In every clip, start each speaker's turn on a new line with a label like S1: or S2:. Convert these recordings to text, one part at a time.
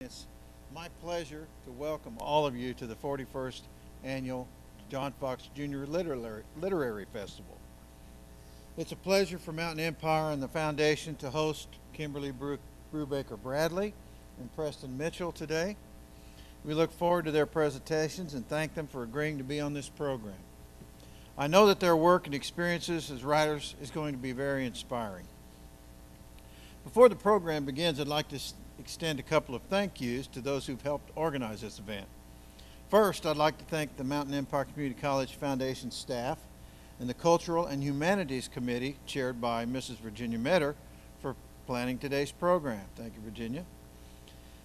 S1: It's my pleasure to welcome all of you to the 41st Annual John Fox Jr. Literary Festival. It's a pleasure for Mountain Empire and the Foundation to host Kimberly Brubaker Bradley and Preston Mitchell today. We look forward to their presentations and thank them for agreeing to be on this program. I know that their work and experiences as writers is going to be very inspiring. Before the program begins, I'd like to extend a couple of thank yous to those who've helped organize this event. First, I'd like to thank the Mountain Empire Community College Foundation staff and the Cultural and Humanities Committee, chaired by Mrs. Virginia Metter, for planning today's program. Thank you, Virginia.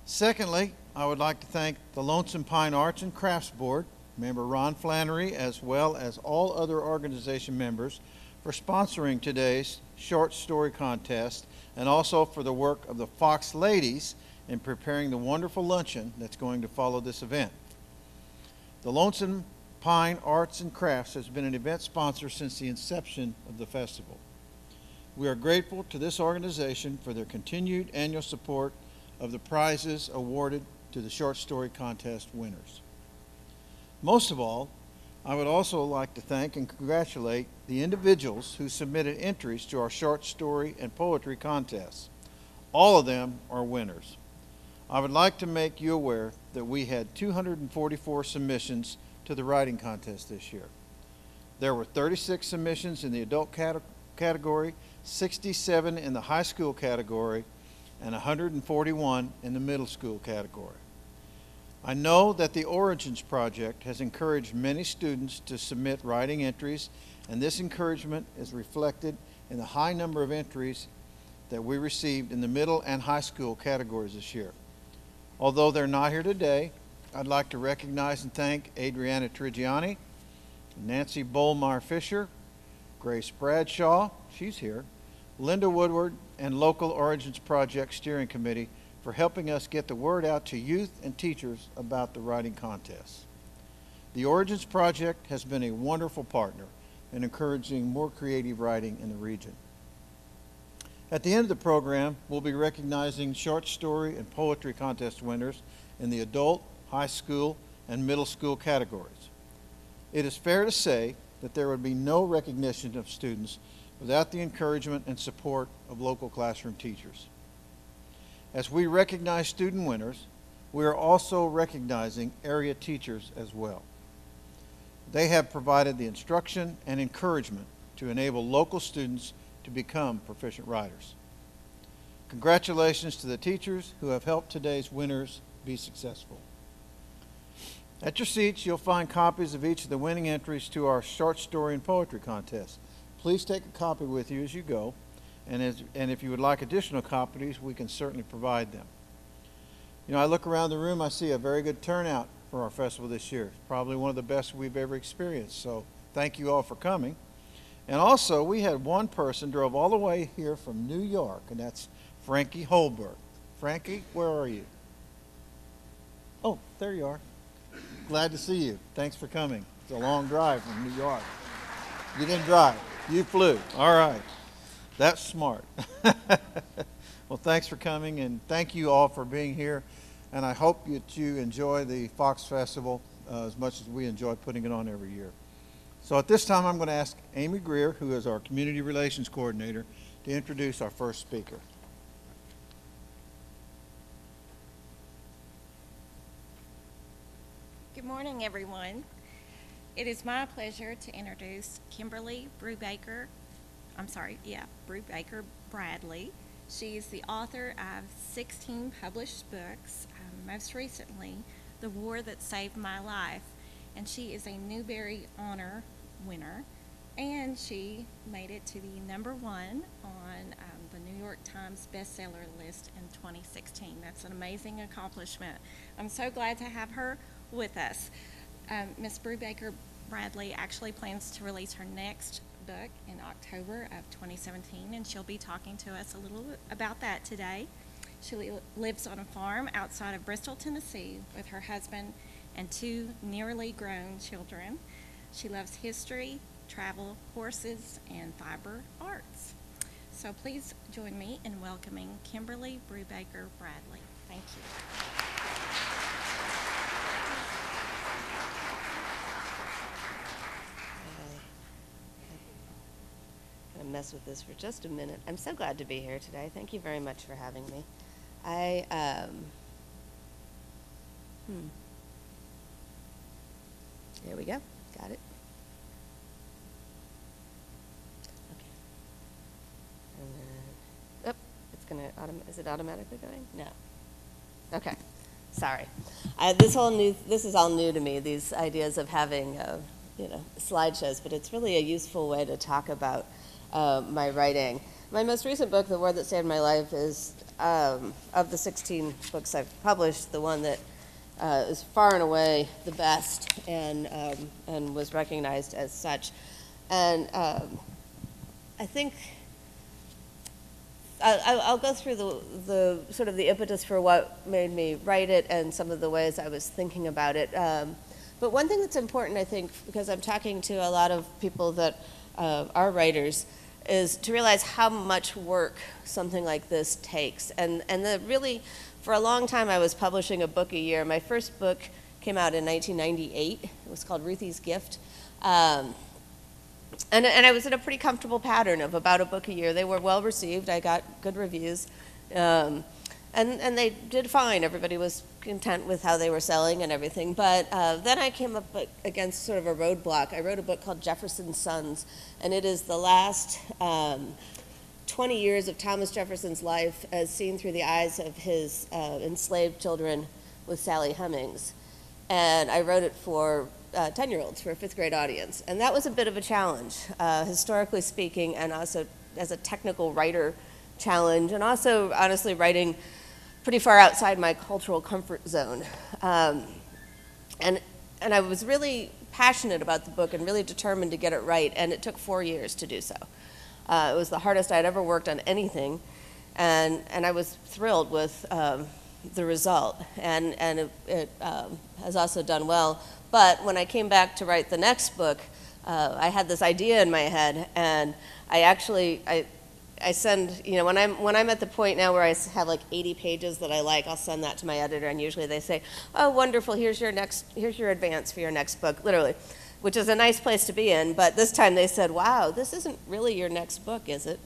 S1: Secondly, I would like to thank the Lonesome Pine Arts and Crafts Board, member Ron Flannery, as well as all other organization members for sponsoring today's short story contest, and also for the work of the Fox Ladies in preparing the wonderful luncheon that's going to follow this event. The Lonesome Pine Arts and Crafts has been an event sponsor since the inception of the festival. We are grateful to this organization for their continued annual support of the prizes awarded to the short story contest winners. Most of all, I would also like to thank and congratulate the individuals who submitted entries to our short story and poetry contests. All of them are winners. I would like to make you aware that we had 244 submissions to the writing contest this year. There were 36 submissions in the adult category, 67 in the high school category, and 141 in the middle school category. I know that the Origins Project has encouraged many students to submit writing entries, and this encouragement is reflected in the high number of entries that we received in the middle and high school categories this year. Although they're not here today, I'd like to recognize and thank Adriana Trigiani, Nancy Bollmeyer Fisher, Grace Bradshaw, she's here, Linda Woodward, and local Origins Project Steering Committee for helping us get the word out to youth and teachers about the writing contest. The Origins Project has been a wonderful partner in encouraging more creative writing in the region. At the end of the program, we'll be recognizing short story and poetry contest winners in the adult, high school, and middle school categories. It is fair to say that there would be no recognition of students without the encouragement and support of local classroom teachers. As we recognize student winners, we are also recognizing area teachers as well. They have provided the instruction and encouragement to enable local students to become proficient writers. Congratulations to the teachers who have helped today's winners be successful. At your seats, you'll find copies of each of the winning entries to our short story and poetry contest. Please take a copy with you as you go, and if you would like additional copies, we can certainly provide them. You know, I look around the room, I see a very good turnout for our festival this year. It's probably one of the best we've ever experienced, so thank you all for coming. And also, we had one person drove all the way here from New York, and that's Frankie Holberg. Frankie, where are you? Oh, there you are. Glad to see you. Thanks for coming. It's a long drive from New York. You didn't drive. You flew. All right. That's smart. Well, thanks for coming, and thank you all for being here. And I hope that you enjoy the Fox Festival as much as we enjoy putting it on every year. So at this time, I'm going to ask Amy Greer, who is our Community Relations Coordinator, to introduce our first speaker.
S2: Good morning, everyone. It is my pleasure to introduce Kimberly Brubaker Bradley. She is the author of 16 published books, most recently, The War That Saved My Life, and she is a Newbery Honor winner, and she made it to the #1 on the New York Times bestseller list in 2016. That's an amazing accomplishment. I'm so glad to have her with us. Ms. Brubaker Bradley actually plans to release her next book in October of 2017, and she'll be talking to us a little bit about that today. She lives on a farm outside of Bristol, Tennessee, with her husband and 2 nearly grown children. She loves history, travel, horses, and fiber arts. So please join me in welcoming Kimberly Brubaker Bradley. Thank you.
S3: mess with this for just a minute. I'm so glad to be here today. Thank you very much for having me. There we go. Got it. Okay. And then, it's gonna is it automatically going? No. Okay. Sorry. This is all new to me, these ideas of having, slideshows, but it's really a useful way to talk about my writing. My most recent book, The War That Saved My Life, is, of the 16 books I've published, the one that is far and away the best and was recognized as such. And I think I'll go through the sort of the impetus for what made me write it and some of the ways I was thinking about it. But one thing that's important, I think, because I'm talking to a lot of people that are writers, is to realize how much work something like this takes. And really, for a long time, I was publishing a book a year. My first book came out in 1998. It was called Ruthie's Gift. And I was in a pretty comfortable pattern of about a book a year. They were well received. I got good reviews. And they did fine. Everybody was content with how they were selling and everything. But then I came up against sort of a roadblock. I wrote a book called Jefferson's Sons, and it is the last 20 years of Thomas Jefferson's life as seen through the eyes of his enslaved children with Sally Hemings. And I wrote it for 10-year-olds, for a fifth grade audience. And that was a bit of a challenge, historically speaking, and also as a technical writer challenge, and also, honestly, writing pretty far outside my cultural comfort zone. And I was really passionate about the book and really determined to get it right, and it took 4 years to do so. It was the hardest I'd ever worked on anything, and I was thrilled with the result, and it has also done well. But when I came back to write the next book, I had this idea in my head, and I send, when I'm at the point now where I have like 80 pages that I like, I'll send that to my editor, and usually they say, "Oh, wonderful, here's your advance for your next book," literally, which is a nice place to be in. But this time they said, "Wow, this isn't really your next book, is it?"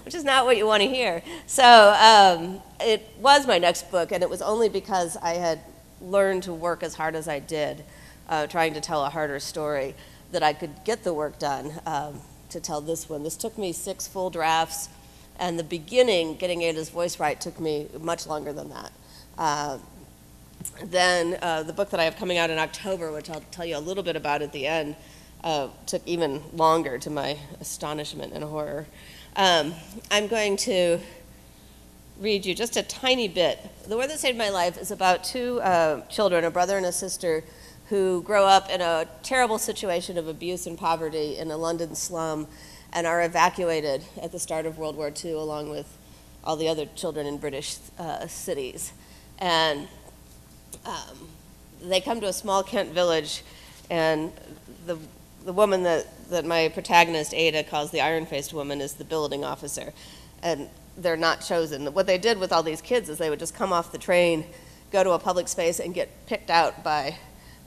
S3: Which is not what you want to hear. So it was my next book, and it was only because I had learned to work as hard as I did, trying to tell a harder story, that I could get the work done to tell this one. This took me 6 full drafts, and the beginning, getting Ada's voice right, took me much longer than that. Then the book that I have coming out in October, which I'll tell you a little bit about at the end, took even longer, to my astonishment and horror. I'm going to read you just a tiny bit. The War That Saved My Life is about 2 children, a brother and a sister, who grow up in a terrible situation of abuse and poverty in a London slum and are evacuated at the start of World War II along with all the other children in British cities. And they come to a small Kent village, and the woman that my protagonist, Ada, calls the iron-faced woman is the building officer. And they're not chosen. What they did with all these kids is they would just come off the train, go to a public space, and get picked out by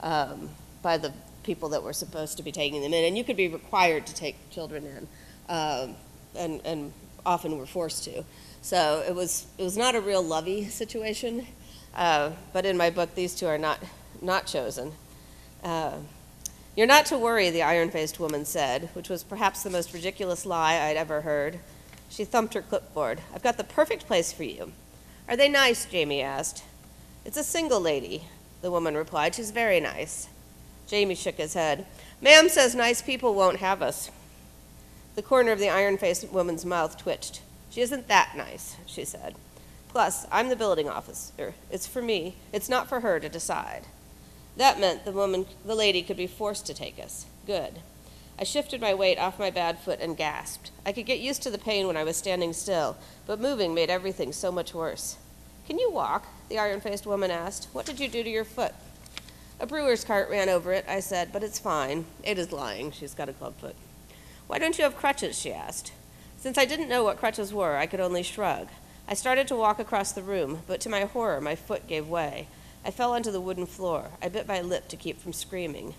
S3: the people that were supposed to be taking them in. And you could be required to take children in, and often were forced to. So it was not a real lovey situation, but in my book, these 2 are not chosen. "You're not to worry," the iron-faced woman said, which was perhaps the most ridiculous lie I'd ever heard. She thumped her clipboard. "I've got the perfect place for you." "Are they nice?" Jamie asked. "It's a single lady," the woman replied. "She's very nice." Jamie shook his head. "Ma'am says nice people won't have us." The corner of the iron-faced woman's mouth twitched. "She isn't that nice," she said. "Plus, I'm the building officer. It's for me. It's not for her to decide." That meant the lady could be forced to take us. Good. I shifted my weight off my bad foot and gasped. I could get used to the pain when I was standing still, but moving made everything so much worse. "Can you walk?" the iron-faced woman asked. "What did you do to your foot?" "A brewer's cart ran over it," I said, "but it's fine." Ada's lying. She's got a clubfoot. "Why don't you have crutches?" she asked. Since I didn't know what crutches were, I could only shrug. I started to walk across the room, but to my horror, my foot gave way. I fell onto the wooden floor. I bit my lip to keep from screaming.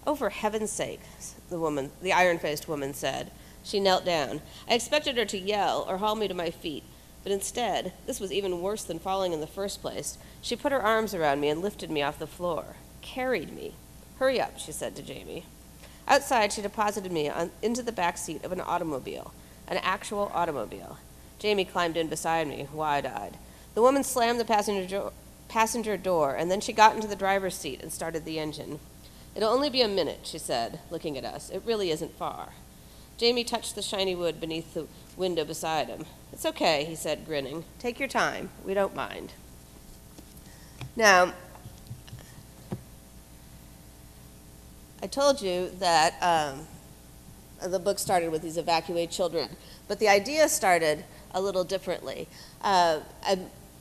S3: "Oh, for heaven's sake," the iron-faced woman said. She knelt down. I expected her to yell or haul me to my feet, but instead, this was even worse than falling in the first place, she put her arms around me and lifted me off the floor, carried me. "Hurry up," she said to Jamie. Outside, she deposited me into the back seat of an automobile, an actual automobile. Jamie climbed in beside me, wide-eyed. The woman slammed the passenger door, and then she got into the driver's seat and started the engine. "It'll only be a minute," she said, looking at us. "It really isn't far." Jamie touched the shiny wood beneath the window beside him. "It's okay," he said, grinning. "Take your time. We don't mind." Now, I told you that the book started with these evacuated children, but the idea started a little differently. I'm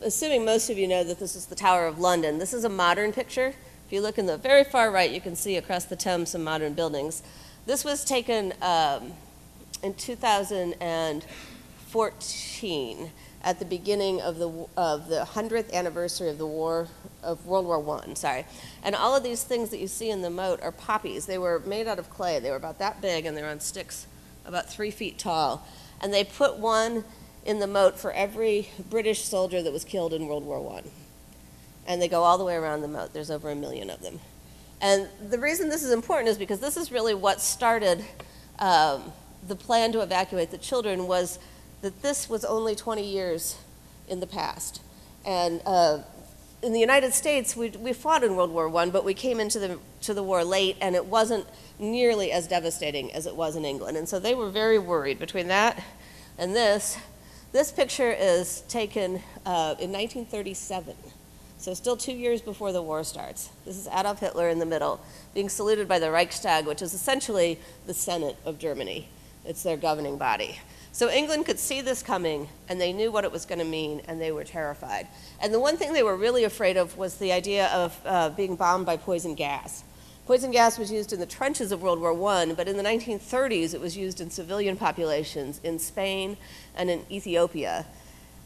S3: assuming most of you know that this is the Tower of London. This is a modern picture. If you look in the very far right, you can see across the Thames some modern buildings. This was taken in 2014 at the beginning of the 100th anniversary of World War I. Sorry. And all of these things that you see in the moat are poppies. They were made out of clay. They were about that big, and they're on sticks about 3 feet tall. And they put one in the moat for every British soldier that was killed in World War I. And they go all the way around the moat. There's over 1 million of them. And the reason this is important is because this is really what started the plan to evacuate the children, was that this was only 20 years in the past. And in the United States, we fought in World War I, but we came into the war late, and it wasn't nearly as devastating as it was in England. And so they were very worried. Between that and this picture is taken in 1937. So still 2 years before the war starts. This is Adolf Hitler in the middle, being saluted by the Reichstag, which is essentially the Senate of Germany. It's their governing body. So England could see this coming, and they knew what it was going to mean, and they were terrified. And the one thing they were really afraid of was the idea of being bombed by poison gas. Poison gas was used in the trenches of World War I, but in the 1930s it was used in civilian populations in Spain and in Ethiopia.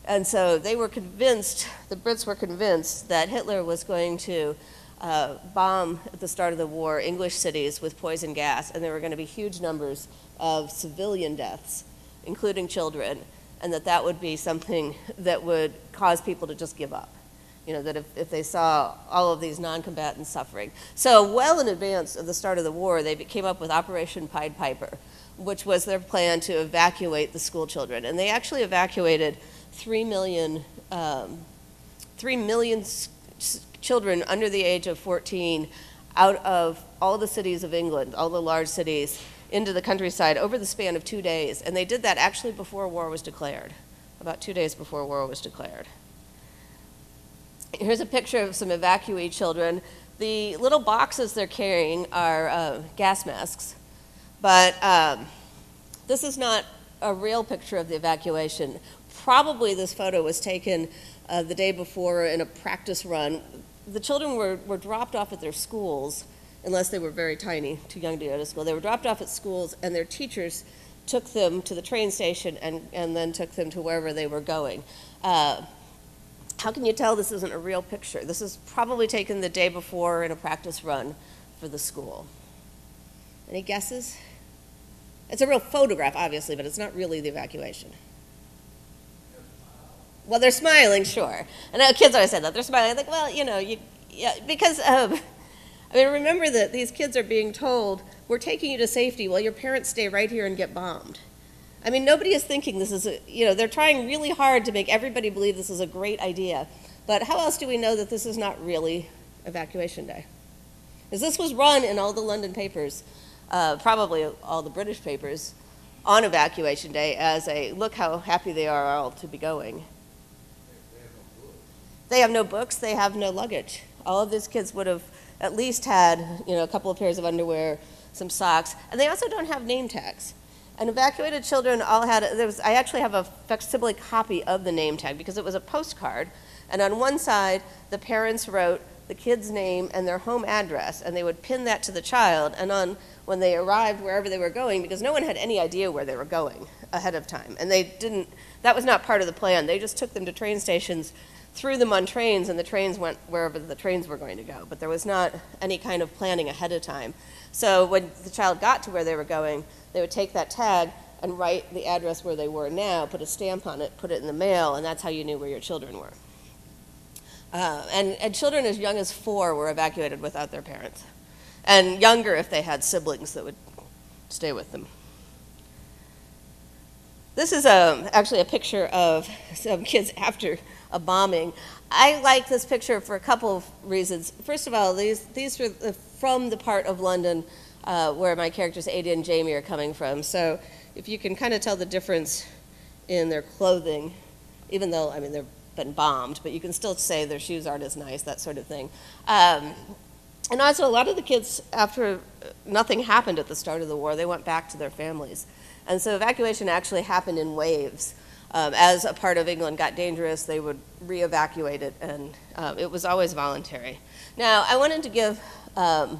S3: And so they were convinced, the Brits were convinced, that Hitler was going to bomb at the start of the war English cities with poison gas, and there were going to be huge numbers of civilian deaths, including children, and that would be something that would cause people to just give up. You know, that if they saw all of these non-combatants suffering. So well in advance of the start of the war, they came up with Operation Pied Piper, which was their plan to evacuate the school children. And they actually evacuated 3 million children under the age of 14 out of all the cities of England, all the large cities, into the countryside over the span of 2 days. And they did that actually before war was declared, about 2 days before war was declared. Here's a picture of some evacuee children. The little boxes they're carrying are gas masks, but this is not a real picture of the evacuation. Probably this photo was taken the day before in a practice run. The children were dropped off at their schools, unless they were very tiny, too young to go to school. They were dropped off at schools, and their teachers took them to the train station and then took them to wherever they were going. How can you tell this isn't a real picture? This is probably taken the day before in a practice run for the school. Any guesses? It's a real photograph, obviously, but it's not really the evacuation. Well, they're smiling, sure. And kids always say that. They're smiling. I think, well, you know, because I mean, remember that these kids are being told, we're taking you to safety while your parents stay right here and get bombed. I mean, nobody is thinking this is, they're trying really hard to make everybody believe this is a great idea. But how else do we know that this is not really evacuation day? Because this was run in all the London papers, probably all the British papers, on evacuation day as a, look how happy they are all to be going. They have no books, they have no luggage. All of these kids would have at least had, a couple of pairs of underwear, some socks, and they also don't have name tags. And evacuated children all had, I actually have a facsimile copy of the name tag because it was a postcard, and on one side, the parents wrote the kid's name and their home address, and they would pin that to the child, and when they arrived wherever they were going, because no one had any idea where they were going ahead of time, and that was not part of the plan. They just took them to train stations threw them on trains, and the trains went wherever the trains were going to go. But there was not any kind of planning ahead of time. So when the child got to where they were going, they would take that tag and write the address where they were now, put a stamp on it, put it in the mail, and that's how you knew where your children were. And children as young as 4 were evacuated without their parents, and younger if they had siblings that would stay with them. This is actually a picture of some kids after a bombing. I like this picture for a couple of reasons. First of all, these are from the part of London where my characters Ada and Jamie are coming from. So if you can kind of tell the difference in their clothing, even though, I mean, they've been bombed, but you can still say their shoes aren't as nice, that sort of thing. And also, a lot of the kids, after nothing happened at the start of the war, they went back to their families. And so evacuation actually happened in waves. As a part of England got dangerous, they would re-evacuate it, and it was always voluntary. Now, I wanted to give, I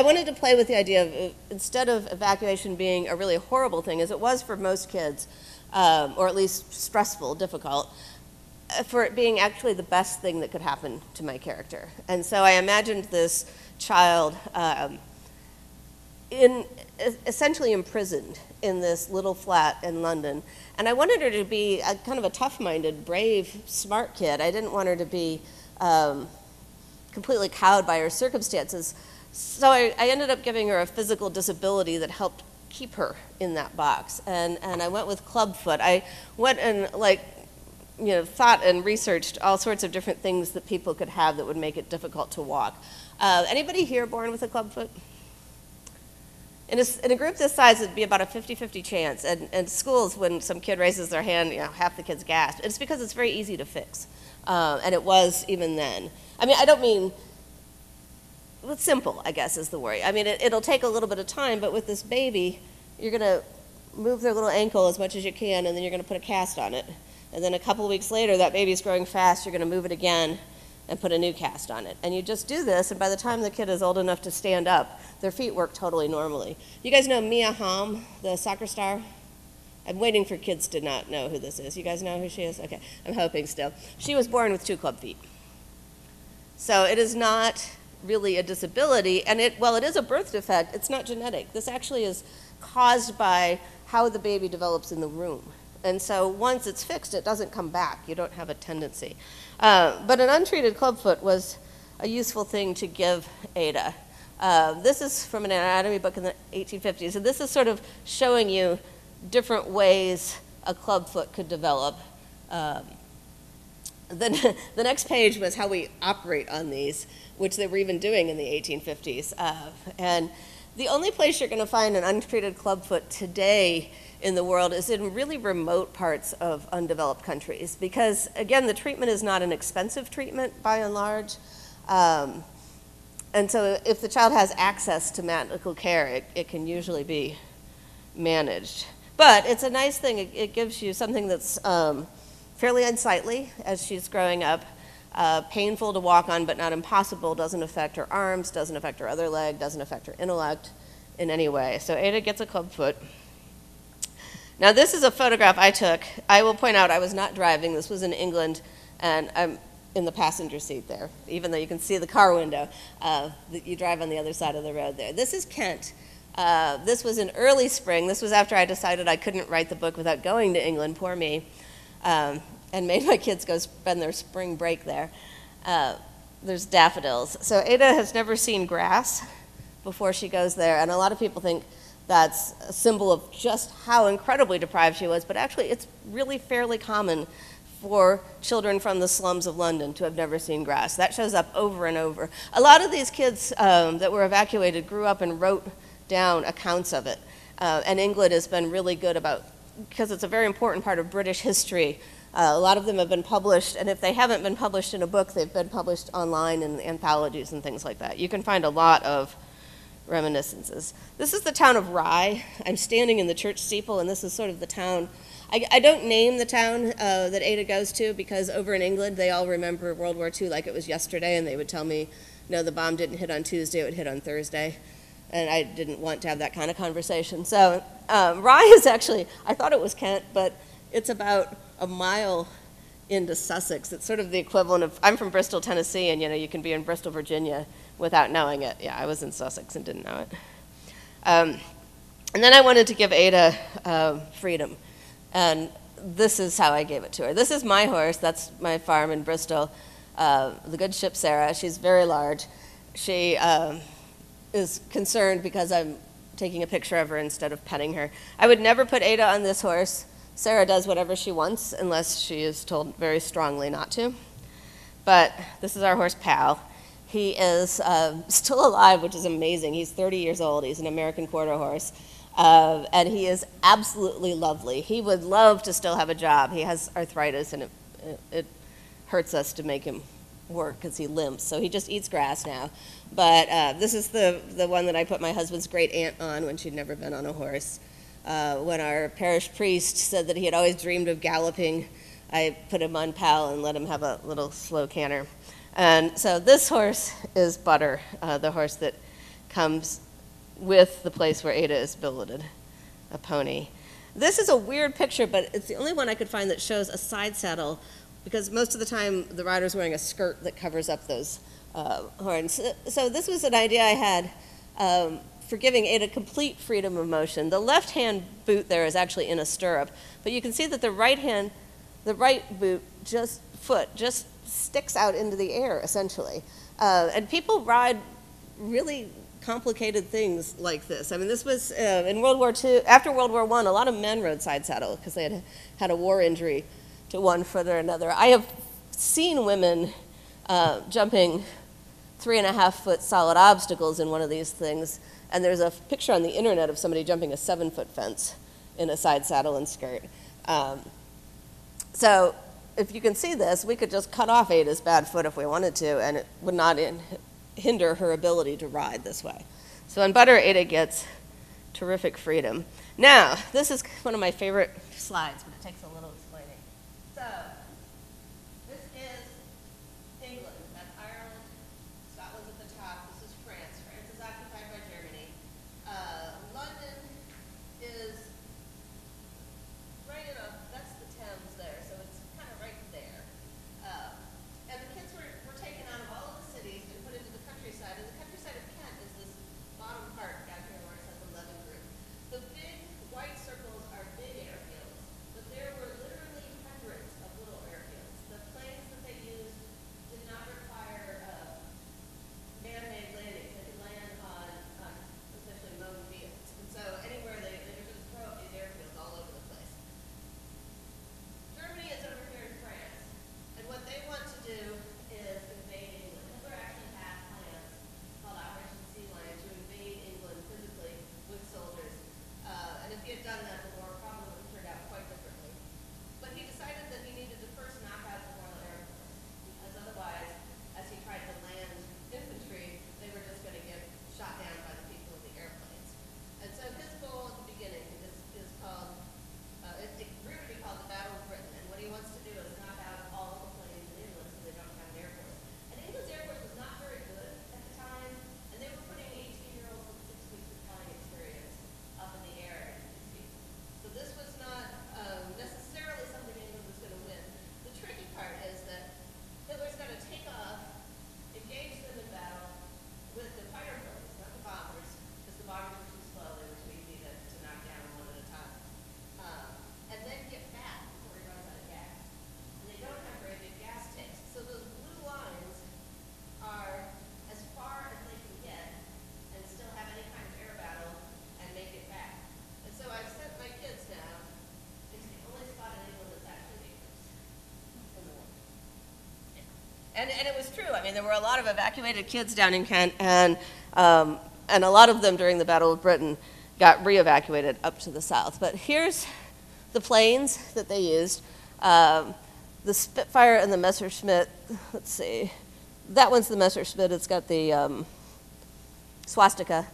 S3: wanted to play with the idea of, instead of evacuation being a really horrible thing, as it was for most kids, or at least stressful, difficult, for it being actually the best thing that could happen to my character. And so I imagined this child essentially imprisoned in this little flat in London. And I wanted her to be a kind of a tough-minded, brave, smart kid. I didn't want her to be completely cowed by her circumstances. So I ended up giving her a physical disability that helped keep her in that box. And I went with clubfoot. I went and thought and researched all sorts of different things that people could have that would make it difficult to walk. Anybody here born with a clubfoot? In a group this size, it'd be about a 50-50 chance. And schools, when some kid raises their hand, half the kids gasp. It's because it's very easy to fix. And it was even then. I mean, I don't mean, it's simple, I guess, is the worry. I mean, it'll take a little bit of time, but with this baby, you're going to move their little ankle as much as you can, and then you're going to put a cast on it. And then a couple of weeks later, that baby's growing fast, you're going to move it again and put a new cast on it. And you just do this, and by the time the kid is old enough to stand up, their feet work totally normally. You guys know Mia Hamm, the soccer star? I'm waiting for kids to not know who this is. You guys know who she is? Okay, I'm hoping still. She was born with 2 club feet. So it is not really a disability, and while it is a birth defect, it's not genetic. This actually is caused by how the baby develops in the womb. And so once it's fixed, it doesn't come back. You don't have a tendency. But an untreated clubfoot was a useful thing to give Ada. This is from an anatomy book in the 1850s, and this is sort of showing you different ways a clubfoot could develop. Then the next page was how we operate on these, which they were even doing in the 1850s. And the only place you're going to find an untreated clubfoot today in the world is in really remote parts of undeveloped countries, because again, the treatment is not an expensive treatment by and large. And so if the child has access to medical care, it can usually be managed. But it's a nice thing. It gives you something that's fairly unsightly as she's growing up, painful to walk on but not impossible, doesn't affect her arms, doesn't affect her other leg, doesn't affect her intellect in any way. So Ada gets a clubfoot. Now this is a photograph I took. I will point out I was not driving. This was in England, and I'm in the passenger seat there, even though you can see the car window. You drive on the other side of the road there. This is Kent. This was in early spring. This was after I decided I couldn't write the book without going to England, poor me, and made my kids go spend their spring break there. There's daffodils. So Ada has never seen grass before she goes there, and a lot of people think that's a symbol of just how incredibly deprived she was, but actually it's really fairly common for children from the slums of London to have never seen grass. That shows up over and over. A lot of these kids that were evacuated grew up and wrote down accounts of it. And England has been really good about, because it's a very important part of British history, a lot of them have been published, and if they haven't been published in a book, they've been published online in anthologies and things like that. You can find a lot of reminiscences. This is the town of Rye. I'm standing in the church steeple, and this is sort of the town. I don't name the town that Ada goes to, because over in England, they all remember World War II like it was yesterday, and they would tell me, no, the bomb didn't hit on Tuesday, it would hit on Thursday. And I didn't want to have that kind of conversation. So Rye is actually, I thought it was Kent, but it's about a mile into Sussex. It's sort of the equivalent of, I'm from Bristol, Tennessee, and you can be in Bristol, Virginia without knowing it. Yeah, I was in Sussex and didn't know it. And then I wanted to give Ada freedom, and this is how I gave it to her. This is my horse. That's my farm in Bristol. The good ship Sarah. She's very large. She is concerned because I'm taking a picture of her instead of petting her. I would never put Ada on this horse. Sarah does whatever she wants unless she is told very strongly not to. But this is our horse, Pal. He is still alive, which is amazing. He's 30 years old. He's an American quarter horse. And he is absolutely lovely. He would love to still have a job. He has arthritis, and it hurts us to make him work because he limps. So he just eats grass now. But this is the one that I put my husband's great aunt on when she'd never been on a horse. When our parish priest said that he had always dreamed of galloping, I put him on Pal and let him have a little slow canter. And so this horse is Butter, the horse that comes with the place where Ada is billeted, a pony. This is a weird picture, but it's the only one I could find that shows a side saddle, because most of the time the rider's wearing a skirt that covers up those horns. So this was an idea I had for giving Ada complete freedom of motion. The left-hand boot there is actually in a stirrup, but you can see that the right boot foot just sticks out into the air, essentially. And people ride really complicated things like this. I mean, this was in World War II. After World War I, a lot of men rode side saddle because they had a war injury to one foot or another. I have seen women jumping 3.5-foot solid obstacles in one of these things, and there's a picture on the internet of somebody jumping a 7-foot fence in a side saddle and skirt. So if you can see this, we could just cut off Ada's bad foot if we wanted to, and it would not hinder her ability to ride this way. So on Butter, Ada gets terrific freedom. Now, this is one of my favorite slides, but it takes a little explaining. So, this is England. That's Ireland. Scotland's at the top. This is France. France is occupied by Germany. London is right that's the Thames there, so it's kind of right there. And the kids were taken out of all of the cities and put into the countryside. And the countryside of Kent is this bottom part down here where it says 11 group. The big white circles are big airfields, but there were literally hundreds of little airfields. The planes that they used did not require man-made landings. They could land on essentially mown fields. And so anywhere they would just throw up these airfields all over the place. Germany is over here in France, and what they want to do is invade England. Hitler actually had plans called Operation Sea Lion to invade England physically with soldiers. And if he had done that, the war probably would have turned out quite differently. But he decided that he needed to first knock out the Royal Air Force, because otherwise, as he tried to land infantry, they were just going to get shot down by the people of the airplanes. And so his goal at the beginning is called, it grew to be called the Battle of Britain. And what he wants to do is knock out all of the planes in England so they don't have an air force. And England's air force was not very good at the time, and they were putting 18-year-olds with 6 weeks of flying experience up in the air at these people. So this was not necessarily something England was going to win. The tricky part is that Hitler's going to take off, engage them in battle with the fighter planes, not the bombers, because the bombers were too slow. They were too easy to knock down one at a time. And then get back before he runs out of gas. And they don't have very big gas tanks. So those blue lines are as far as they can get and still have any kind of air battle and make it back. And so I've sent my kids now. It's the only spot in England that's actually dangerous in the world. And it was true. I mean, there were a lot of evacuated kids down in Kent, and a lot of them during the Battle of Britain got re-evacuated up to the south. But here's the planes that they used. The Spitfire and the Messerschmitt, let's see. That one's the Messerschmitt. It's got the swastika.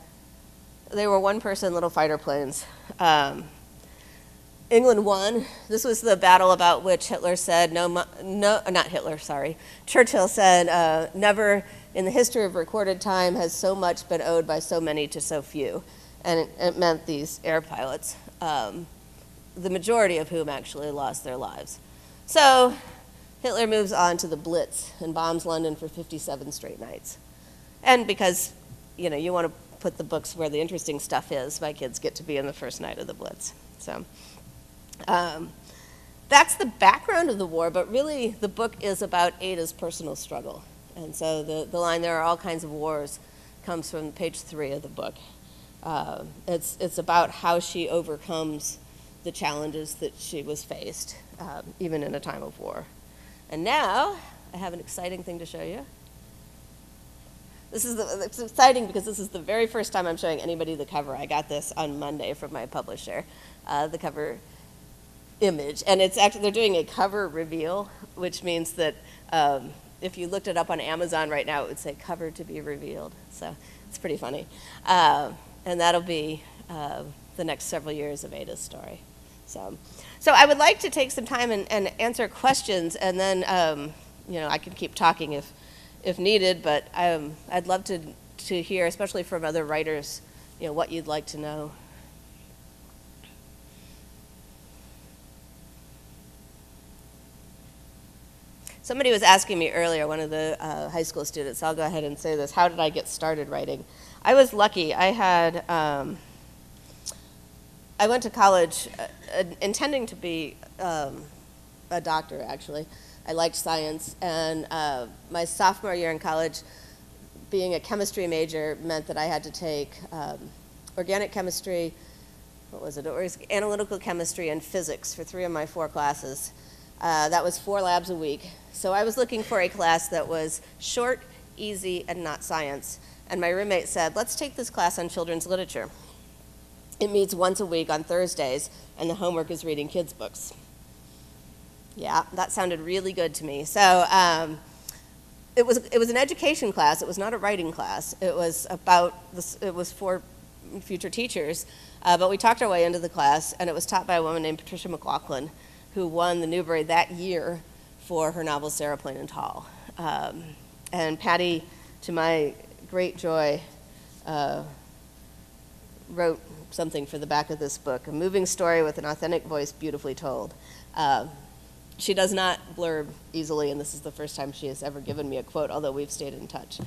S3: They were one-person little fighter planes. England won. This was the battle about which Hitler said, Churchill said, never in the history of recorded time has so much been owed by so many to so few. And it meant these air pilots, the majority of whom actually lost their lives. So Hitler moves on to the Blitz and bombs London for 57 straight nights. And because, you want to put the books where the interesting stuff is, my kids get to be in the first night of the Blitz. So that's the background of the war, but really the book is about Ada's personal struggle. And so the line, "There are all kinds of wars," comes from page 3 of the book. It's about how she overcomes the challenges that she was faced, even in a time of war. And now, I have an exciting thing to show you. It's exciting because this is the very first time I'm showing anybody the cover. I got this on Monday from my publisher, the cover image. And it's actually, they're doing a cover reveal, which means that if you looked it up on Amazon right now, it would say "cover to be revealed." So it's pretty funny. And that'll be the next several years of Ada's story. So I would like to take some time and answer questions, and then I can keep talking if needed, but I'd love to hear, especially from other writers, what you'd like to know. Somebody was asking me earlier, one of the high school students, I'll go ahead and say this, how did I get started writing? I was lucky. I went to college intending to be a doctor, actually. I liked science, and my sophomore year in college, being a chemistry major meant that I had to take organic chemistry, analytical chemistry, and physics for 3 of my 4 classes. That was 4 labs a week. So I was looking for a class that was short, easy, and not science. And my roommate said, "Let's take this class on children's literature. It meets once a week on Thursdays, and the homework is reading kids' books." Yeah, that sounded really good to me. So it was an education class. It was not a writing class. It was it was for future teachers. But we talked our way into the class, and it was taught by a woman named Patricia McLaughlin, who won the Newbery that year for her novel Sarah Plain and Tall. And Patty, to my great joy, wrote something for the back of this book, "A moving story with an authentic voice beautifully told." She does not blurb easily, and this is the first time she has ever given me a quote, although we've stayed in touch.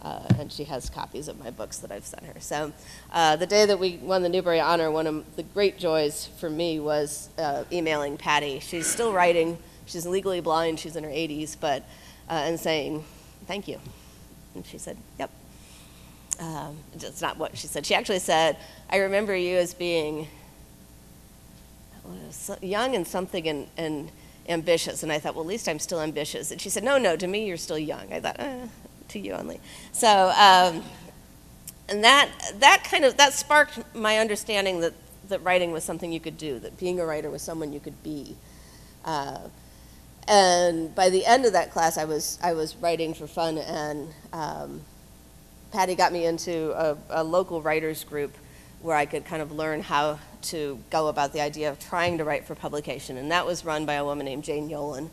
S3: And she has copies of my books that I've sent her. So the day that we won the Newbery Honor, one of the great joys for me was emailing Patty. She's still writing. She's legally blind. She's in her 80s, but and saying, "Thank you." And she said, "Yep." That's not what she said. She actually said, "I remember you as being young and something and ambitious." And I thought, well, at least I'm still ambitious. And she said, no, to me, you're still young. I thought, to you only. So, and that sparked my understanding that writing was something you could do, that being a writer was someone you could be. And by the end of that class, I was writing for fun, and Patty got me into a local writers group where I could kind of learn how to go about the idea of trying to write for publication. And that was run by a woman named Jane Yolen,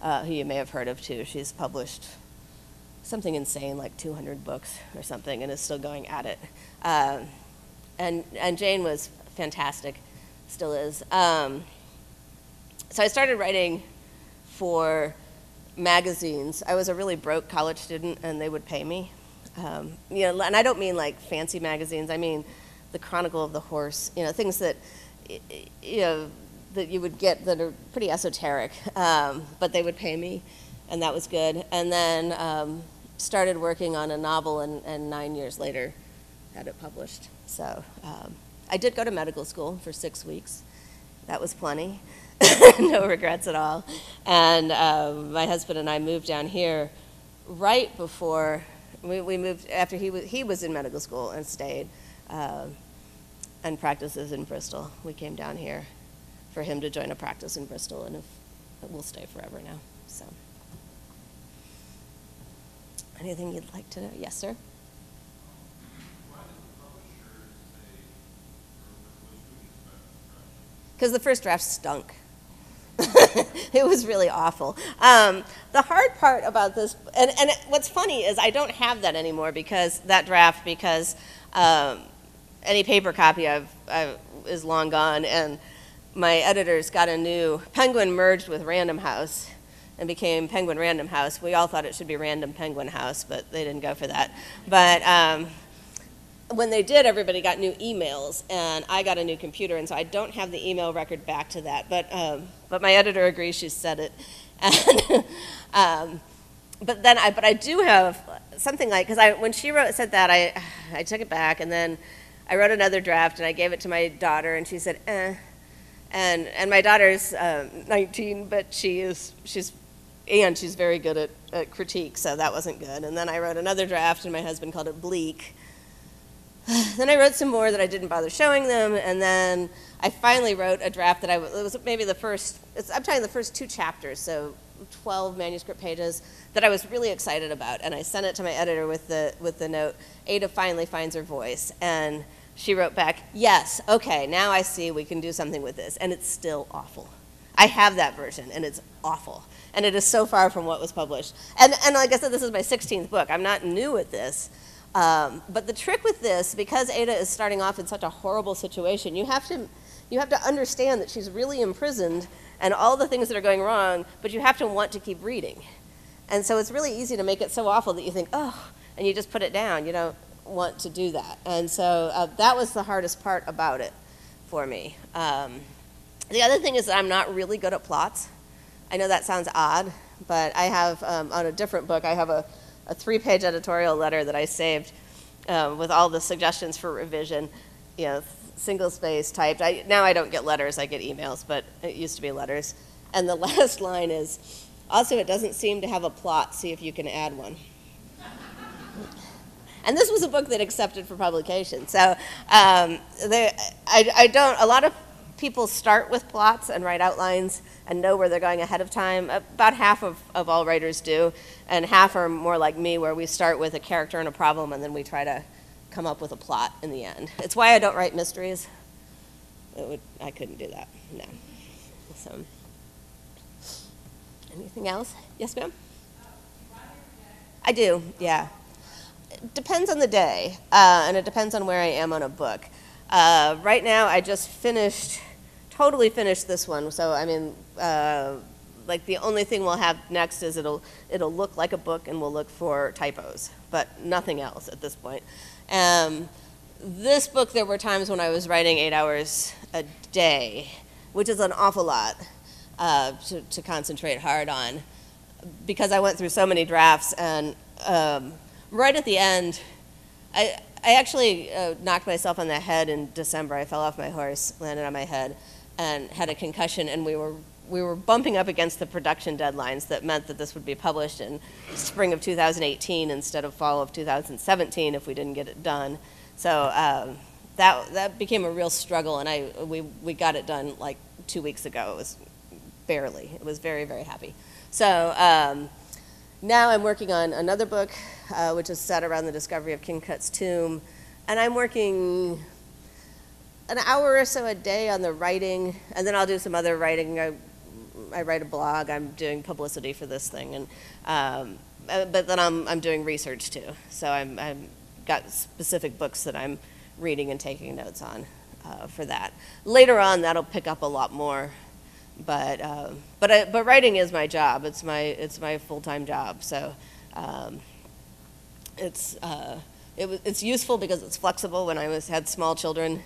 S3: who you may have heard of too. She's published something insane, like 200 books or something, and is still going at it. And Jane was fantastic, still is. So I started writing for magazines. I was a really broke college student, and they would pay me. And I don't mean like fancy magazines. I mean the Chronicle of the Horse, things that, that you would get that are pretty esoteric, but they would pay me, and that was good. And then started working on a novel, and 9 years later had it published. So I did go to medical school for 6 weeks. That was plenty. No regrets at all. And my husband and I moved down here right before we moved, after he was in medical school and stayed and practices in Bristol. We came down here for him to join a practice in Bristol, and we'll stay forever now. So, anything you'd like to know? Yes, sir? Because the first draft stunk. It was really awful. The hard part about this, and what's funny is I don't have that anymore because any paper copy is long gone, and my editors got a new, Penguin merged with Random House, and became Penguin Random House. We all thought it should be Random Penguin House, but they didn't go for that. But when they did, everybody got new emails, and I got a new computer, and so I don't have the email record back to that. But my editor agrees. She said it. And, but I do have something like, because when she said that, I took it back, and then I wrote another draft, and I gave it to my daughter, and she said, eh. And my daughter's 19, but she's very good at critique, so that wasn't good. And then I wrote another draft, and my husband called it bleak. Then I wrote some more that I didn't bother showing them, and then I finally wrote a draft that it was maybe the first 2 chapters, so 12 manuscript pages, that I was really excited about, and I sent it to my editor with the note, Ada finally finds her voice, and she wrote back, yes, okay, now I see we can do something with this, and it's still awful. I have that version, and it's awful, and it is so far from what was published. And like I said, this is my 16th book. I'm not new at this, but the trick with this, because Ada is starting off in such a horrible situation, you have to understand that she's really imprisoned and all the things that are going wrong, but you have to want to keep reading. And so it's really easy to make it so awful that you think, oh, and you just put it down. You don't want to do that. And so that was the hardest part about it for me. The other thing is that I'm not really good at plots. I know that sounds odd, but I have, on a different book, I have a 3-page editorial letter that I saved with all the suggestions for revision, single space typed. Now I don't get letters, I get emails, but it used to be letters. And the last line is, also it doesn't seem to have a plot, see if you can add one. And this was a book that accepted for publication. So a lot of people start with plots and write outlines and know where they're going ahead of time. About half of all writers do, and half are more like me, where we start with a character and a problem, and then we try to come up with a plot in the end. It's why I don't write mysteries. I couldn't do that, no. So, anything else? Yes, ma'am? I do, yeah. It depends on the day, and it depends on where I am on a book. Right now, I just totally finished this one. So, I mean, like the only thing we'll have next is it'll look like a book, and we'll look for typos, but nothing else at this point. This book, there were times when I was writing 8 hours a day, which is an awful lot to concentrate hard on, because I went through so many drafts, and right at the end, I actually knocked myself on the head in December. I fell off my horse, landed on my head, and had a concussion, and we were bumping up against the production deadlines that meant that this would be published in spring of 2018 instead of fall of 2017 if we didn't get it done. So that became a real struggle, and we got it done like 2 weeks ago. It was barely. It was very, very happy. So now I'm working on another book, which is set around the discovery of King Tut's tomb, and I'm working an hour or so a day on the writing, and then I'll do some other writing. I write a blog. I'm doing publicity for this thing, and but then I'm doing research too. So I'm got specific books that I'm reading and taking notes on for that. Later on, that'll pick up a lot more. But writing is my job. It's my full-time job. So it's useful because it's flexible. When I had small children,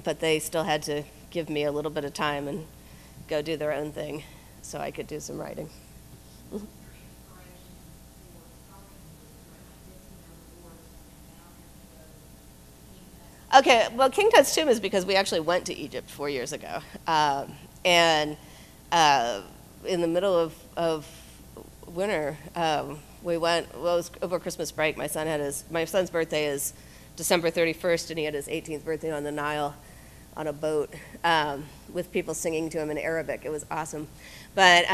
S3: but they still had to give me a little bit of time and go do their own thing, so I could do some writing. Okay, well, King Tut's tomb is because we actually went to Egypt 4 years ago. And in the middle of winter, we went, well, it was over Christmas break. My son's birthday is December 31st, and he had his 18th birthday on the Nile on a boat with people singing to him in Arabic. It was awesome. But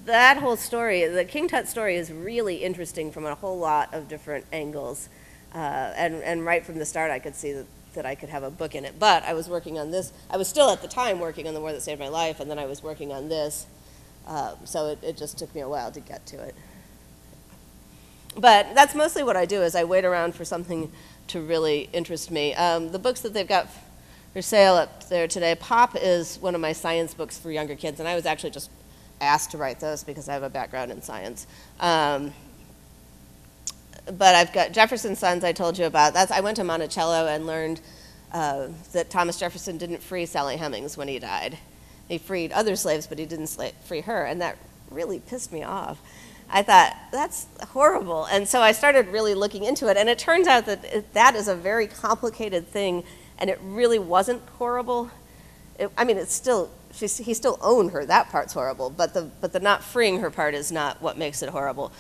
S3: that whole story, the King Tut story, is really interesting from a whole lot of different angles. And right from the start, I could see that I could have a book in it. But I was working on this. I was still at the time working on The War That Saved My Life, and then I was working on this. So it just took me a while to get to it. But that's mostly what I do, is I wait around for something to really interest me. The books that they've got for sale up there today, Pop is one of my science books for younger kids, and I was actually just asked to write those because I have a background in science. But I've got Jefferson's Sons I told you about. I went to Monticello and learned that Thomas Jefferson didn't free Sally Hemings when he died. He freed other slaves, but he didn't free her, and that really pissed me off. I thought, that's horrible. And so I started really looking into it, and it turns out that that is a very complicated thing, and it really wasn't horrible. It's still, he still owned her. That part's horrible, but the not freeing her part is not what makes it horrible.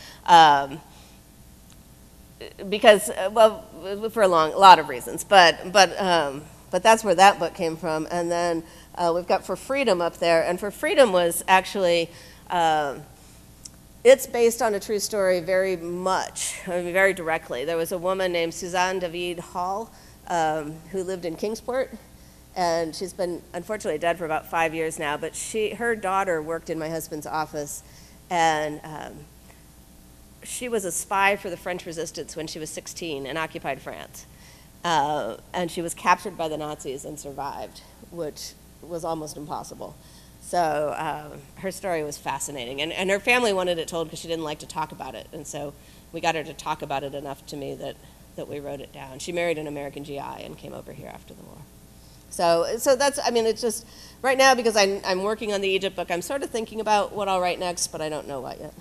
S3: Because, well, for a lot of reasons, but that's where that book came from. And then we've got For Freedom up there, and For Freedom was actually, it's based on a true story very much, very directly. There was a woman named Suzanne David Hall who lived in Kingsport, and she's been unfortunately dead for about 5 years now, but her daughter worked in my husband's office, and she was a spy for the French resistance when she was 16 and occupied France. And she was captured by the Nazis and survived, which was almost impossible. So her story was fascinating. And her family wanted it told because she didn't like to talk about it. And so we got her to talk about it enough to me that we wrote it down. She married an American GI and came over here after the war. So that's, it's just, right now, because I'm working on the Egypt book, I'm sort of thinking about what I'll write next, but I don't know what yet.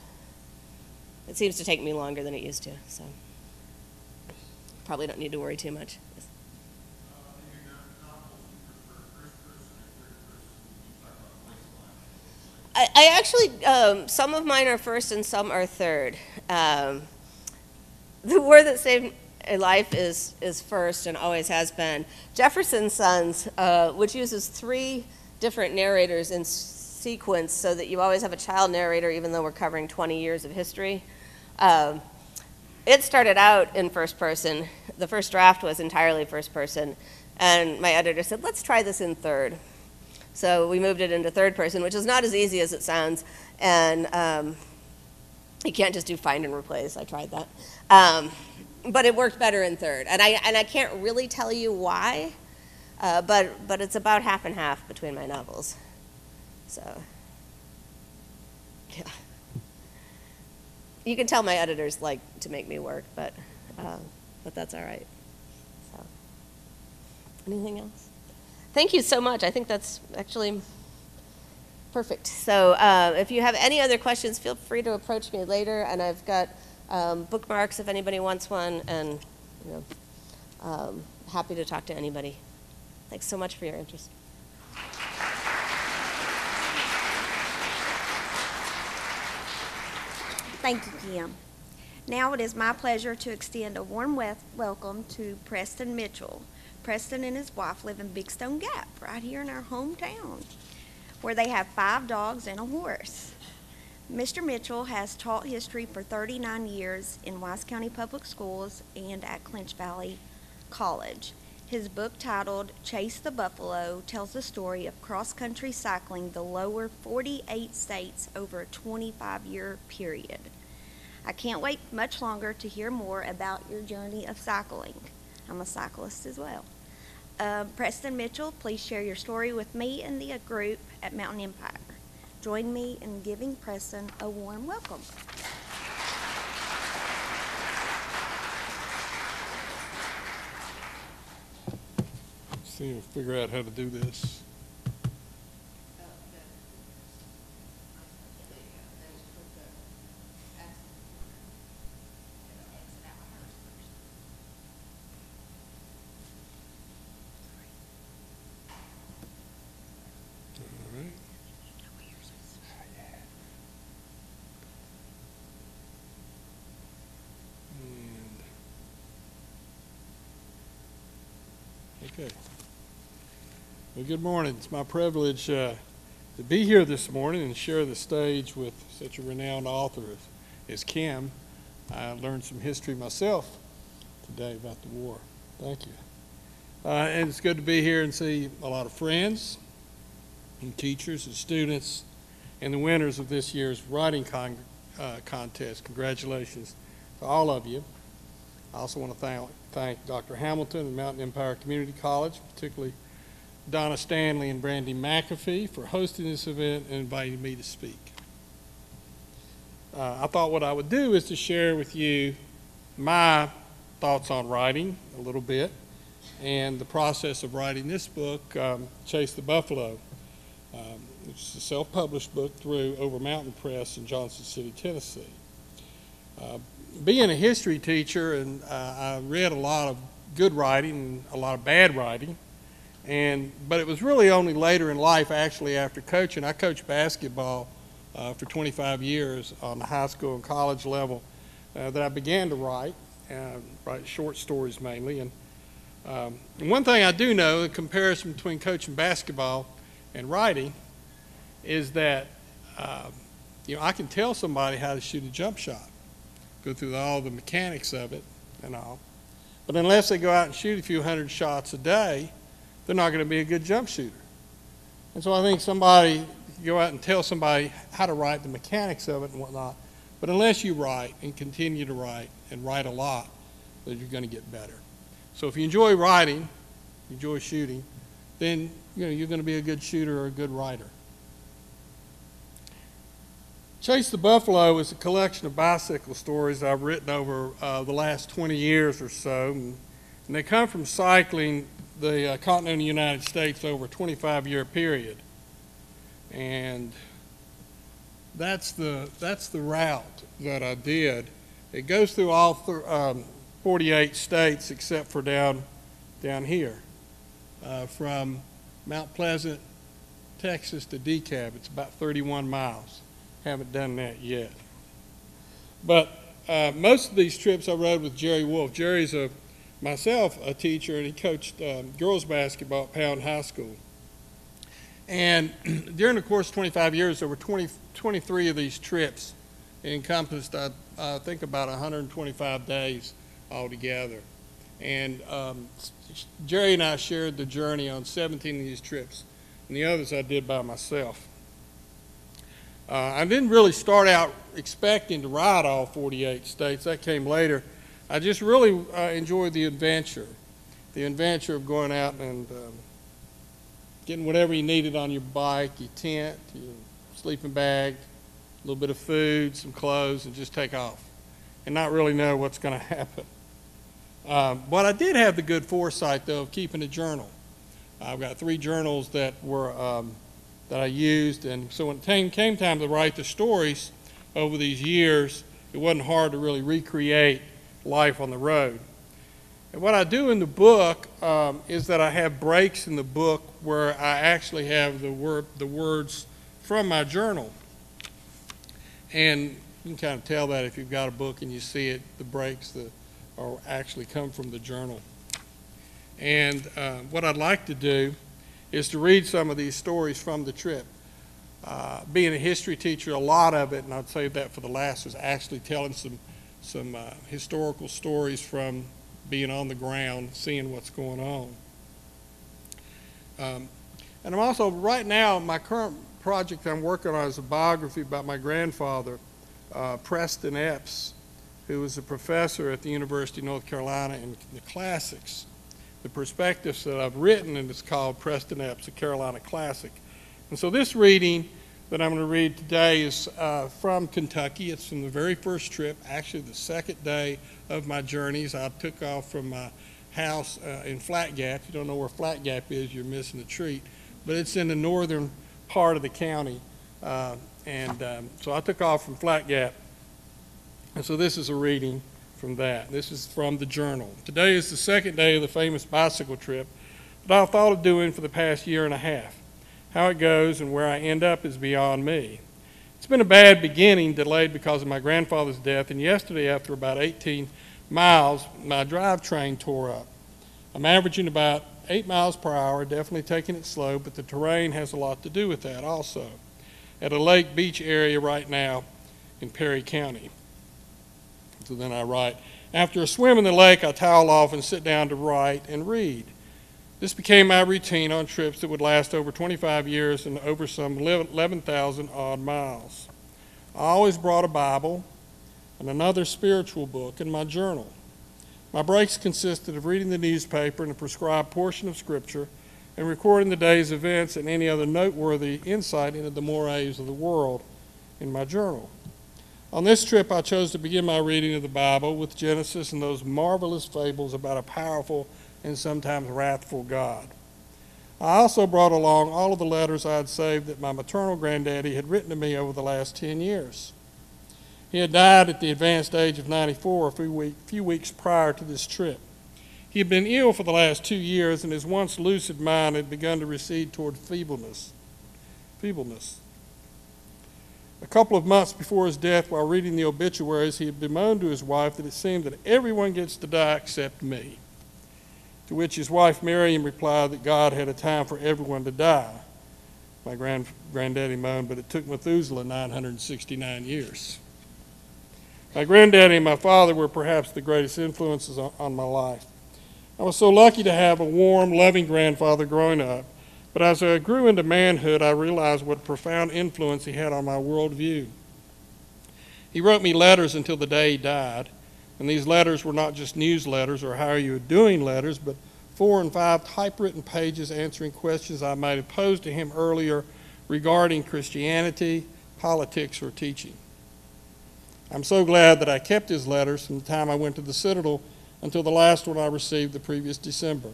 S3: It seems to take me longer than it used to, so probably don't need to worry too much. Yes. I actually, some of mine are first and some are third. The War That Saved a Life is first and always has been. Jefferson's Sons, which uses 3 different narrators in sequence so that you always have a child narrator even though we're covering 20 years of history. It started out in first person. The first draft was entirely first person, and my editor said, let's try this in third. So we moved it into third person, which is not as easy as it sounds, and you can't just do find and replace. I tried that. But it worked better in third, and I can't really tell you why, but it's about half and half between my novels. So, yeah. You can tell my editors like to make me work, but that's all right. So, anything else? Thank you so much. I think that's actually perfect. So if you have any other questions, feel free to approach me later, and I've got bookmarks if anybody wants one, and happy to talk to anybody. Thanks so much for your interest.
S2: Thank you, Kim. Now it is my pleasure to extend a warm welcome to Preston Mitchell. Preston and his wife live in Big Stone Gap, right here in our hometown, where they have 5 dogs and a horse. Mr. Mitchell has taught history for 39 years in Wise County Public Schools and at Clinch Valley College. His book, titled Chase the Buffalo, tells the story of cross-country cycling the lower 48 states over a 25-year period. I can't wait much longer to hear more about your journey of cycling. I'm a cyclist as well. Preston Mitchell, please share your story with me and the group at Mountain Empire. Join me in giving Preston a warm welcome.
S4: See, we'll figure out how to do this. Okay. Well, good morning. It's my privilege to be here this morning and share the stage with such a renowned author as Kim. I learned some history myself today about the war. Thank you. And it's good to be here and see a lot of friends and teachers and students and the winners of this year's writing contest. Congratulations to all of you. I also want to thank Dr. Hamilton and Mountain Empire Community College, particularly Donna Stanley and Brandy McAfee, for hosting this event and inviting me to speak. I thought what I would do is to share with you my thoughts on writing a little bit and the process of writing this book, Chase the Buffalo. It's a self-published book through Over Mountain Press in Johnson City, Tennessee. Being a history teacher, and I read a lot of good writing and a lot of bad writing, but it was really only later in life, actually, after coaching. I coached basketball for 25 years on the high school and college level that I began to write short stories mainly. And one thing I do know, the comparison between coaching basketball and writing, is that I can tell somebody how to shoot a jump shot, go through all the mechanics of it and all. But unless they go out and shoot a few hundred shots a day, they're not going to be a good jump shooter. And so I think somebody go out and tell somebody how to write, the mechanics of it and whatnot. But unless you write and continue to write and write a lot, then you're going to get better. So if you enjoy writing, enjoy shooting, then you're going to be a good shooter or a good writer. Chase the Buffalo is a collection of bicycle stories I've written over the last 20 years or so. And they come from cycling the continental United States over a 25-year period. And that's the route that I did. It goes through all 48 states except for down here, from Mount Pleasant, Texas to DeKalb. It's about 31 miles. Haven't done that yet. But most of these trips I rode with Jerry Wolf. Jerry's myself a teacher, and he coached girls basketball at Pound High School. And during the course of 25 years, there were 23 of these trips. It encompassed, I think, about 125 days altogether. And Jerry and I shared the journey on 17 of these trips, and the others I did by myself. I didn't really start out expecting to ride all 48 states. That came later. I just really enjoyed the adventure of going out and getting whatever you needed on your bike, your tent, your sleeping bag, a little bit of food, some clothes, and just take off and not really know what's going to happen. But I did have the good foresight, though, of keeping a journal. I've got 3 journals that I used, and so when it came time to write the stories over these years, it wasn't hard to really recreate life on the road. And what I do in the book is that I have breaks in the book where I actually have the words from my journal. And you can kind of tell that if you've got a book and you see it, the breaks that are actually come from the journal. And what I'd like to do is to read some of these stories from the trip. Being a history teacher, a lot of it, and I'd save that for the last, was actually telling some historical stories from being on the ground, seeing what's going on. And I'm also, right now, my current project I'm working on is a biography about my grandfather, Preston Epps, who was a professor at the University of North Carolina in the classics. The perspectives that I've written, and it's called Preston Epps, a Carolina Classic. And so this reading that I'm going to read today is from Kentucky. It's from the very first trip, actually the second day of my journeys. I took off from my house in Flat Gap. If you don't know where Flat Gap is, you're missing a treat. But it's in the northern part of the county. So I took off from Flat Gap. And so this is a reading from that. This is from the journal. Today is the second day of the famous bicycle trip that I've thought of doing for the past year and a half. How it goes and where I end up is beyond me. It's been a bad beginning, delayed because of my grandfather's death, and yesterday, after about 18 miles, my drivetrain tore up. I'm averaging about 8 miles per hour, definitely taking it slow, but the terrain has a lot to do with that also. At a lake beach area right now in Perry County. So then I write, after a swim in the lake, I towel off and sit down to write and read. This became my routine on trips that would last over 25 years and over some 11,000 odd miles. I always brought a Bible and another spiritual book in my journal. My breaks consisted of reading the newspaper and a prescribed portion of Scripture and recording the day's events and any other noteworthy insight into the mores of the world in my journal. On this trip, I chose to begin my reading of the Bible with Genesis and those marvelous fables about a powerful and sometimes wrathful God. I also brought along all of the letters I had saved that my maternal granddaddy had written to me over the last 10 years. He had died at the advanced age of 94 a few weeks prior to this trip. He had been ill for the last 2 years, and his once lucid mind had begun to recede toward feebleness. A couple of months before his death, while reading the obituaries, he had bemoaned to his wife that it seemed that everyone gets to die except me. To which his wife Miriam replied that God had a time for everyone to die. My granddaddy moaned, but it took Methuselah 969 years. My granddaddy and my father were perhaps the greatest influences on my life. I was so lucky to have a warm, loving grandfather growing up, but as I grew into manhood, I realized what a profound influence he had on my worldview. He wrote me letters until the day he died, and these letters were not just newsletters or how are you doing letters, but 4 and 5 typewritten pages answering questions I might have posed to him earlier regarding Christianity, politics, or teaching. I'm so glad that I kept his letters from the time I went to the Citadel until the last one I received the previous December.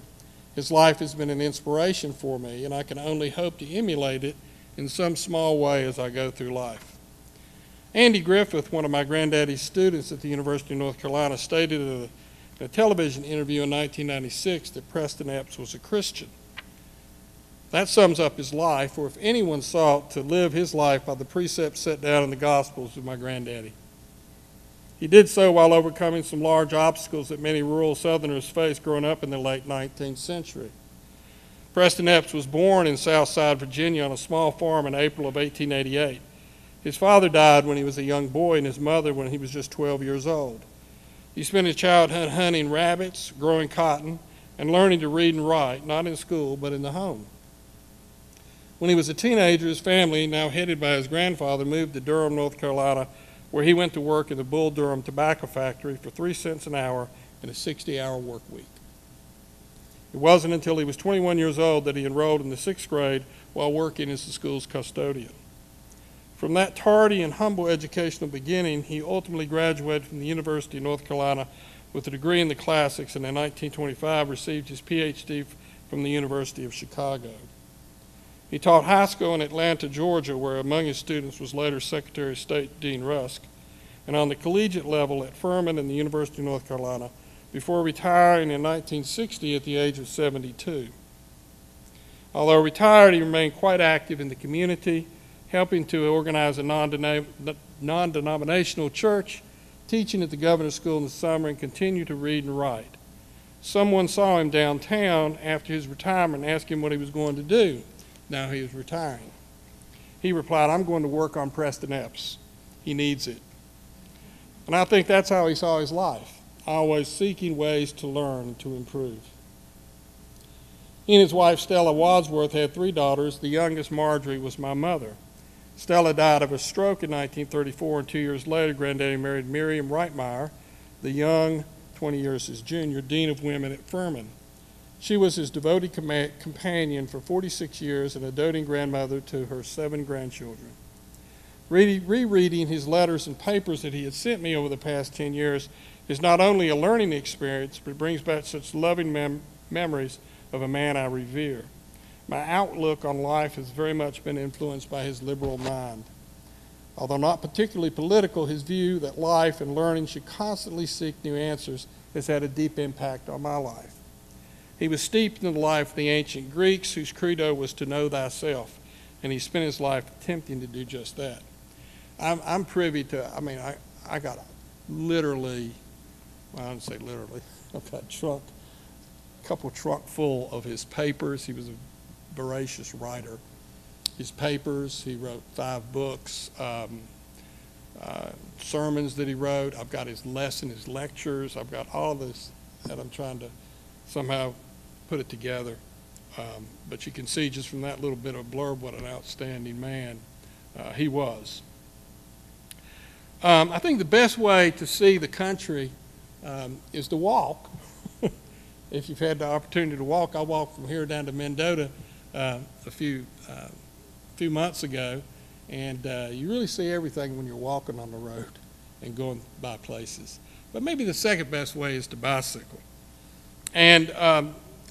S4: His life has been an inspiration for me, and I can only hope to emulate it in some small way as I go through life. Andy Griffith, one of my granddaddy's students at the University of North Carolina, stated in a television interview in 1996 that Preston Epps was a Christian. That sums up his life, for if anyone sought to live his life by the precepts set down in the Gospels with my granddaddy. He did so while overcoming some large obstacles that many rural Southerners faced growing up in the late 19th century. Preston Epps was born in Southside, Virginia on a small farm in April of 1888. His father died when he was a young boy and his mother when he was just 12 years old. He spent his childhood hunting rabbits, growing cotton, and learning to read and write, not in school, but in the home. When he was a teenager, his family, now headed by his grandfather, moved to Durham, North Carolina, where he went to work in the Bull Durham tobacco factory for 3 cents an hour in a 60-hour work week. It wasn't until he was 21 years old that he enrolled in the 6th grade while working as the school's custodian. From that tardy and humble educational beginning, he ultimately graduated from the University of North Carolina with a degree in the classics, and in 1925 received his Ph.D. from the University of Chicago. He taught high school in Atlanta, Georgia, where among his students was later Secretary of State Dean Rusk, and on the collegiate level at Furman and the University of North Carolina, before retiring in 1960 at the age of 72. Although retired, he remained quite active in the community, helping to organize a non-denominational church, teaching at the governor's school in the summer, and continued to read and write. Someone saw him downtown after his retirement and asked him what he was going to do. Now he was retiring. He replied, "I'm going to work on Preston Epps. He needs it." And I think that's how he saw his life, always seeking ways to learn and to improve. He and his wife, Stella Wadsworth, had 3 daughters. The youngest, Marjorie, was my mother. Stella died of a stroke in 1934, and 2 years later, Granddaddy married Miriam Reitmeyer, the young, 20 years his junior, Dean of Women at Furman. She was his devoted companion for 46 years and a doting grandmother to her 7 grandchildren. Rereading his letters and papers that he had sent me over the past 10 years is not only a learning experience, but it brings back such loving memories of a man I revere. My outlook on life has very much been influenced by his liberal mind. Although not particularly political, his view that life and learning should constantly seek new answers has had a deep impact on my life. He was steeped in the life of the ancient Greeks, whose credo was to know thyself, and he spent his life attempting to do just that. I'm privy to, I got literally, well, I don't say literally, I've got a couple trunk full of his papers. He was a voracious writer. His papers, he wrote 5 books, sermons that he wrote. I've got his lectures. I've got all of this that I'm trying to somehow put it together. But you can see just from that little bit of blurb what an outstanding man he was. I think the best way to see the country is to walk. If you've had the opportunity to walk, I walked from here down to Mendota a few months ago, and you really see everything when you're walking on the road. and going by places. But maybe the second best way is to bicycle. And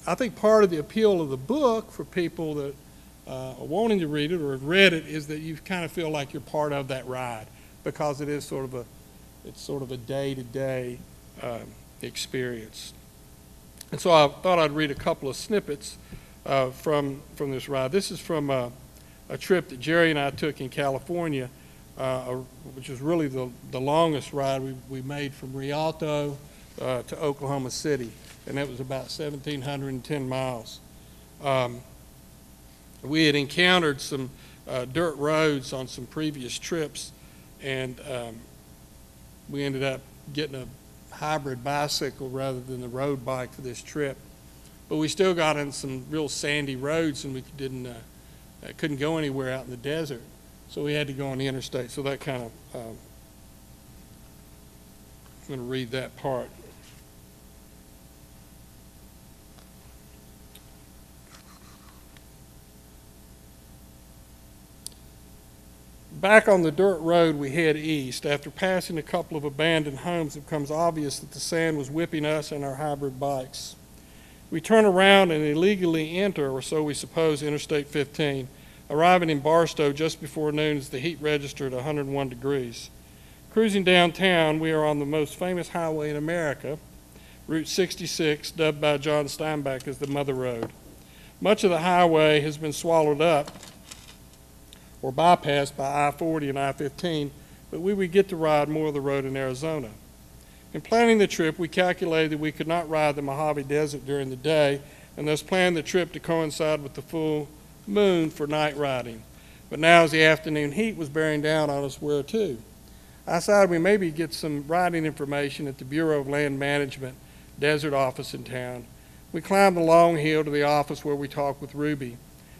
S4: I think part of the appeal of the book for people that are wanting to read it or have read it is that you kind of feel like you're part of that ride, because it is sort of a day-to-day experience. And so I thought I'd read a couple of snippets from this ride. This is from a trip that Jerry and I took in California, which was really the longest ride we made from Rialto to Oklahoma City, and that was about 1,710 miles. We had encountered some dirt roads on some previous trips, and we ended up getting a hybrid bicycle rather than the road bike for this trip. But we still got in some real sandy roads, and we couldn't go anywhere out in the desert, so we had to go on the interstate. So that kind of I'm going to read that part. Back on the dirt road, we head east. After passing a couple of abandoned homes, it becomes obvious that the sand was whipping us and our hybrid bikes. We turn around and illegally enter, or so we suppose, Interstate 15, arriving in Barstow just before noon as the heat registered 101 degrees. Cruising downtown, we are on the most famous highway in America, Route 66, dubbed by John Steinbeck as the Mother Road. Much of the highway has been swallowed up or bypassed by I-40 and I-15, but we would get to ride more of the road in Arizona. In planning the trip, we calculated that we could not ride the Mojave Desert during the day, and thus planned the trip to coincide with the full moon for night riding. But now, as the afternoon heat was bearing down on us, where to? I decided we maybe get some riding information at the Bureau of Land Management desert office in town. We climbed the long hill to the office where we talked with Ruby.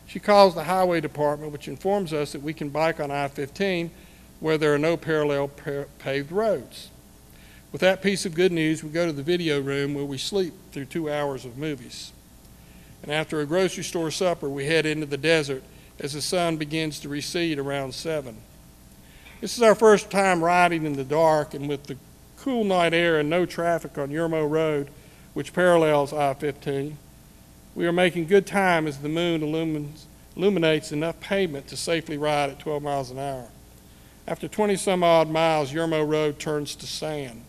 S4: She calls the highway department, which informs us that we can bike on I-15 where there are no parallel paved roads. With that piece of good news, we go to the video room where we sleep through 2 hours of movies. And after a grocery store supper, we head into the desert as the sun begins to recede around 7. This is our first time riding in the dark, and with the cool night air and no traffic on Yermo Road, which parallels I-15, we are making good time as the moon illuminates enough pavement to safely ride at 12 miles an hour. After 20-some-odd miles, Yermo Road turns to sand.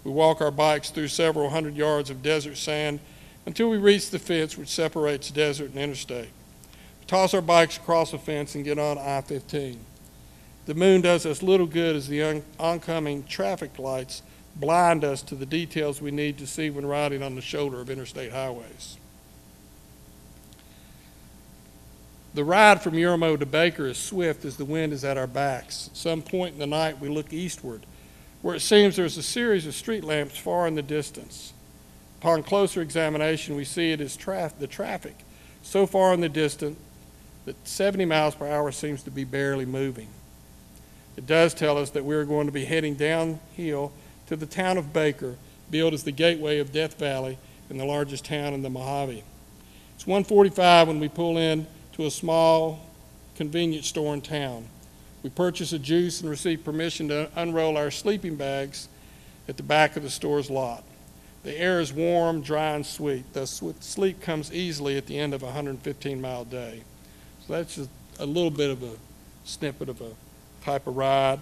S4: We walk our bikes through several hundred yards of desert sand until we reach the fence which separates desert and interstate. We toss our bikes across the fence and get on I-15. The moon does us little good as the oncoming traffic lights blind us to the details we need to see when riding on the shoulder of interstate highways. The ride from Yermo to Baker is swift as the wind is at our backs. At some point in the night, we look eastward, where it seems there's a series of street lamps far in the distance. Upon closer examination, we see it as the traffic so far in the distance that 70 miles per hour seems to be barely moving. It does tell us that we're going to be heading downhill to the town of Baker, billed as the gateway of Death Valley and the largest town in the Mojave. It's 1:45 when we pull in to a small convenience store in town. We purchase a juice and receive permission to unroll our sleeping bags at the back of the store's lot. The air is warm, dry, and sweet, thus sleep comes easily at the end of a 115-mile day. So that's just a little bit of a snippet of a type of ride.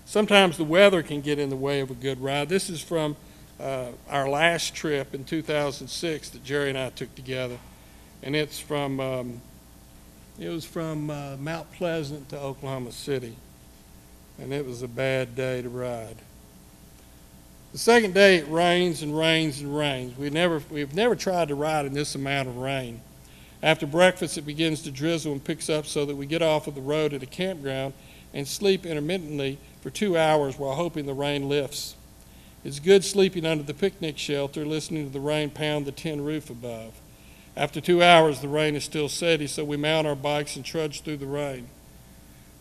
S4: Sometimes the weather can get in the way of a good ride. This is from our last trip in 2006 that Jerry and I took together, and it's from Mount Pleasant to Oklahoma City, and it was a bad day to ride. The second day it rains and rains and rains. We've never tried to ride in this amount of rain. After breakfast, it begins to drizzle and picks up so that we get off of the road at a campground and sleep intermittently for 2 hours while hoping the rain lifts. It's good sleeping under the picnic shelter, listening to the rain pound the tin roof above. After 2 hours, the rain is still steady, so we mount our bikes and trudge through the rain.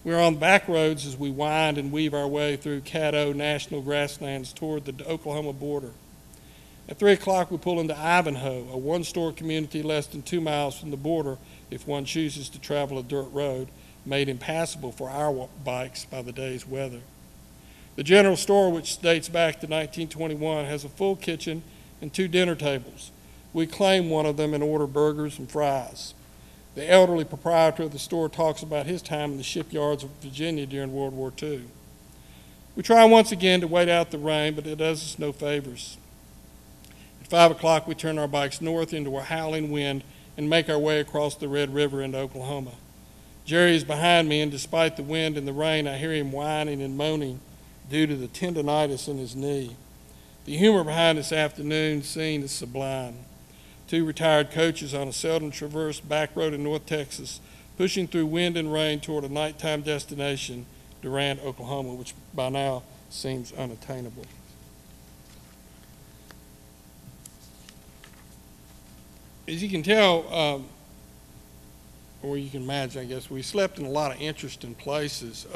S4: We're on back roads as we wind and weave our way through Caddo National Grasslands toward the Oklahoma border. At 3 o'clock, we pull into Ivanhoe, a one-store community less than 2 miles from the border if one chooses to travel a dirt road, made impassable for our bikes by the day's weather. The general store, which dates back to 1921, has a full kitchen and 2 dinner tables. We claim one of them and order burgers and fries. The elderly proprietor of the store talks about his time in the shipyards of Virginia during World War II. We try once again to wait out the rain, but it does us no favors. At 5 o'clock, we turn our bikes north into a howling wind and make our way across the Red River into Oklahoma. Jerry is behind me, and despite the wind and the rain, I hear him whining and moaning due to the tendonitis in his knee. The humor behind this afternoon scene is sublime. 2 retired coaches on a seldom traversed back road in North Texas, pushing through wind and rain toward a nighttime destination, Durant, Oklahoma, which by now seems unattainable. As you can tell, or you can imagine, I guess, we slept in a lot of interesting places.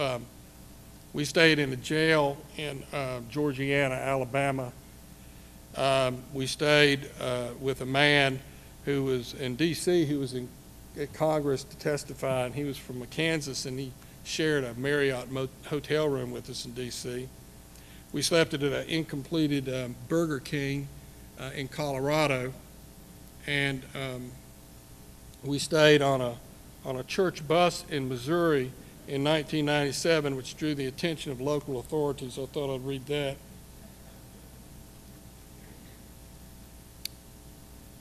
S4: We stayed in a jail in Georgiana, Alabama. We stayed with a man who was in D.C., who was at Congress to testify, and he was from Kansas, and he shared a Marriott hotel room with us in D.C. We slept at an incompleted Burger King in Colorado, and we stayed on a church bus in Missouri in 1997, which drew the attention of local authorities. I thought I'd read that.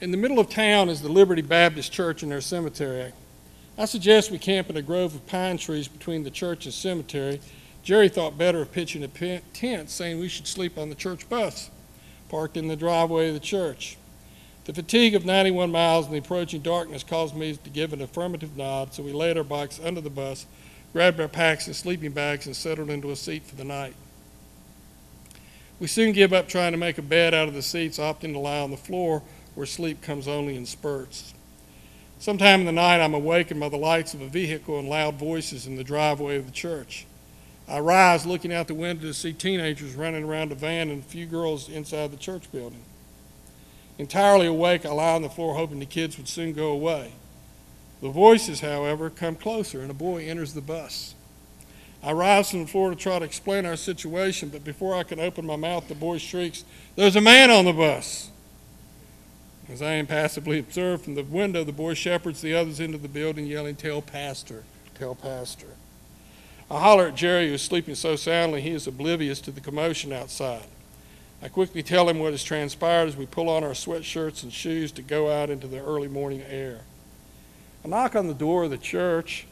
S4: In the middle of town is the Liberty Baptist Church and their cemetery. I suggest we camp in a grove of pine trees between the church and cemetery. Jerry thought better of pitching a tent, saying we should sleep on the church bus, parked in the driveway of the church. The fatigue of 91 miles and the approaching darkness caused me to give an affirmative nod, so we laid our bikes under the bus, grabbed our packs and sleeping bags, and settled into a seat for the night. We soon give up trying to make a bed out of the seats, opting to lie on the floor where sleep comes only in spurts. Sometime in the night, I'm awakened by the lights of a vehicle and loud voices in the driveway of the church. I rise, looking out the window to see teenagers running around a van and a few girls inside the church building. Entirely awake, I lie on the floor hoping the kids would soon go away. The voices, however, come closer, and a boy enters the bus. I rise from the floor to try to explain our situation, but before I can open my mouth, the boy shrieks, "There's a man on the bus!" As I impassively observe from the window, the boy shepherds the others into the building, yelling, "Tell Pastor, tell Pastor." I holler at Jerry, who is sleeping so soundly he is oblivious to the commotion outside. I quickly tell him what has transpired as we pull on our sweatshirts and shoes to go out into the early morning air. I knock on the door of the church,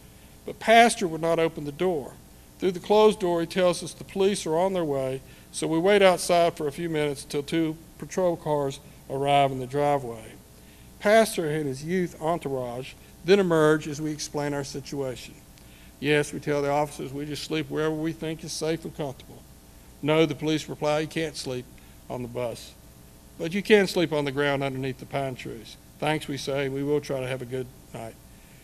S4: but Pastor would not open the door. Through the closed door, he tells us the police are on their way, so we wait outside for a few minutes until 2 patrol cars arrive in the driveway. Pastor and his youth entourage then emerge as we explain our situation. Yes, we tell the officers we just sleep wherever we think is safe and comfortable. No, the police reply, you can't sleep on the bus, but you can sleep on the ground underneath the pine trees. Thanks, we say, we will try to have a good night.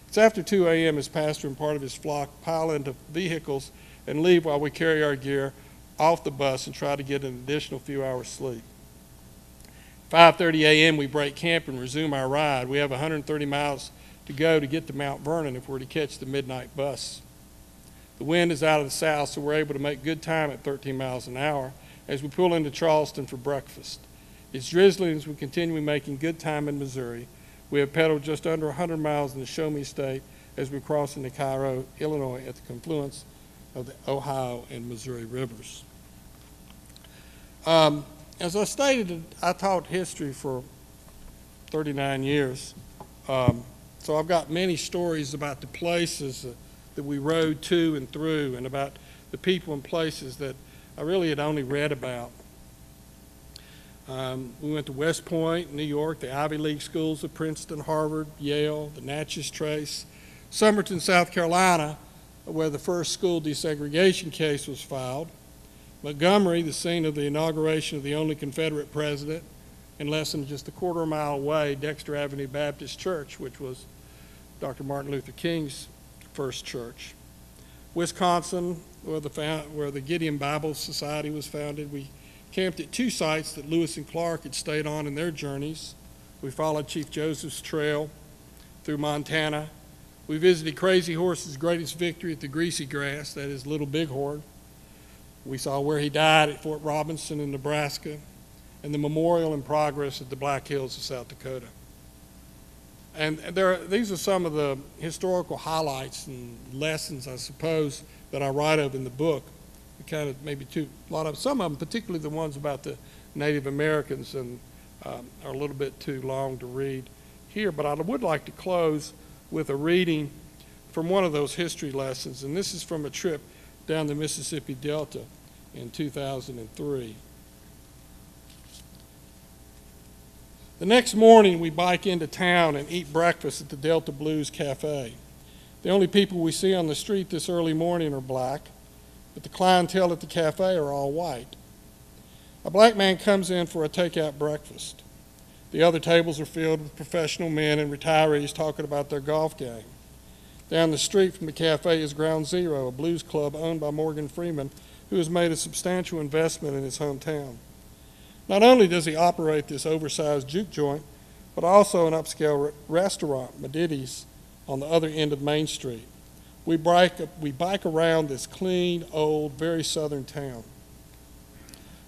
S4: It's after 2 a.m. as Pastor and part of his flock pile into vehicles and leave while we carry our gear off the bus and try to get an additional few hours sleep. 5:30 a.m. we break camp and resume our ride. We have 130 miles to go to get to Mount Vernon if we're to catch the midnight bus. The wind is out of the south, so we're able to make good time at 13 miles an hour as we pull into Charleston for breakfast. It's drizzling as we continue making good time in Missouri. We have pedaled just under 100 miles in the Show Me State as we cross into Cairo, Illinois at the confluence of the Ohio and Missouri rivers. As I stated, I taught history for 39 years. So I've got many stories about the places that we rode to and through, and about the people and places that I really had only read about. We went to West Point, New York, the Ivy League schools of Princeton, Harvard, Yale, the Natchez Trace, Somerton, South Carolina, where the first school desegregation case was filed, Montgomery, the scene of the inauguration of the only Confederate president, and less than just a quarter mile away, Dexter Avenue Baptist Church, which was Dr. Martin Luther King's first church. Wisconsin, where the Gideon Bible Society was founded. We camped at 2 sites that Lewis and Clark had stayed on in their journeys. We followed Chief Joseph's Trail through Montana. We visited Crazy Horse's greatest victory at the Greasy Grass, that is Little Bighorn. We saw where he died at Fort Robinson in Nebraska, and the memorial in progress at the Black Hills of South Dakota. And these are some of the historical highlights and lessons, I suppose, that I write of in the book. Kind of maybe some of them, particularly the ones about the Native Americans, and are a little bit too long to read here. But I would like to close with a reading from one of those history lessons, and this is from a trip down the Mississippi Delta in 2003. The next morning, we bike into town and eat breakfast at the Delta Blues Cafe. The only people we see on the street this early morning are black, but the clientele at the cafe are all white. A black man comes in for a takeout breakfast. The other tables are filled with professional men and retirees talking about their golf game. Down the street from the cafe is Ground Zero, a blues club owned by Morgan Freeman, who has made a substantial investment in his hometown. Not only does he operate this oversized juke joint, but also an upscale restaurant, Meditti's, on the other end of Main Street. We bike around this clean, old, very southern town.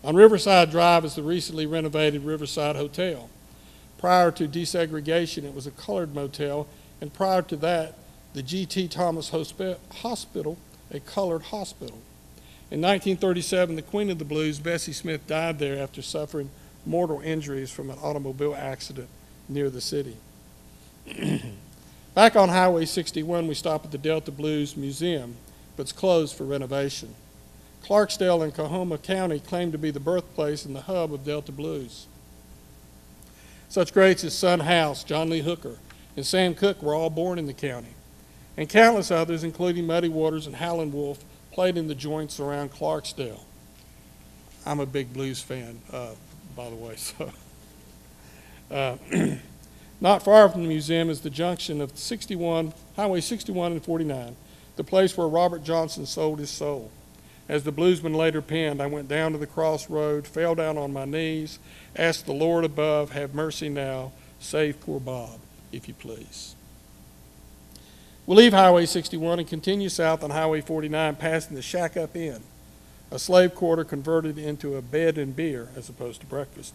S4: On Riverside Drive is the recently renovated Riverside Hotel. Prior to desegregation, it was a colored motel, and prior to that, the G.T. Thomas Hospital, a colored hospital. In 1937, the Queen of the Blues, Bessie Smith, died there after suffering mortal injuries from an automobile accident near the city. Back on Highway 61, we stop at the Delta Blues Museum, but it's closed for renovation. Clarksdale and Coahoma County claim to be the birthplace and the hub of Delta Blues. Such greats as Son House, John Lee Hooker, and Sam Cooke were all born in the county, and countless others, including Muddy Waters and Howlin' Wolf, played in the joints around Clarksdale. I'm a big blues fan, by the way, so. Not far from the museum is the junction of Highway 61 and 49, the place where Robert Johnson sold his soul. As the bluesman later penned, I went down to the crossroad, fell down on my knees, asked the Lord above, have mercy now, save poor Bob, if you please. We'll leave Highway 61 and continue south on Highway 49, passing the Shack Up Inn, a slave quarter converted into a bed and beer as opposed to breakfast.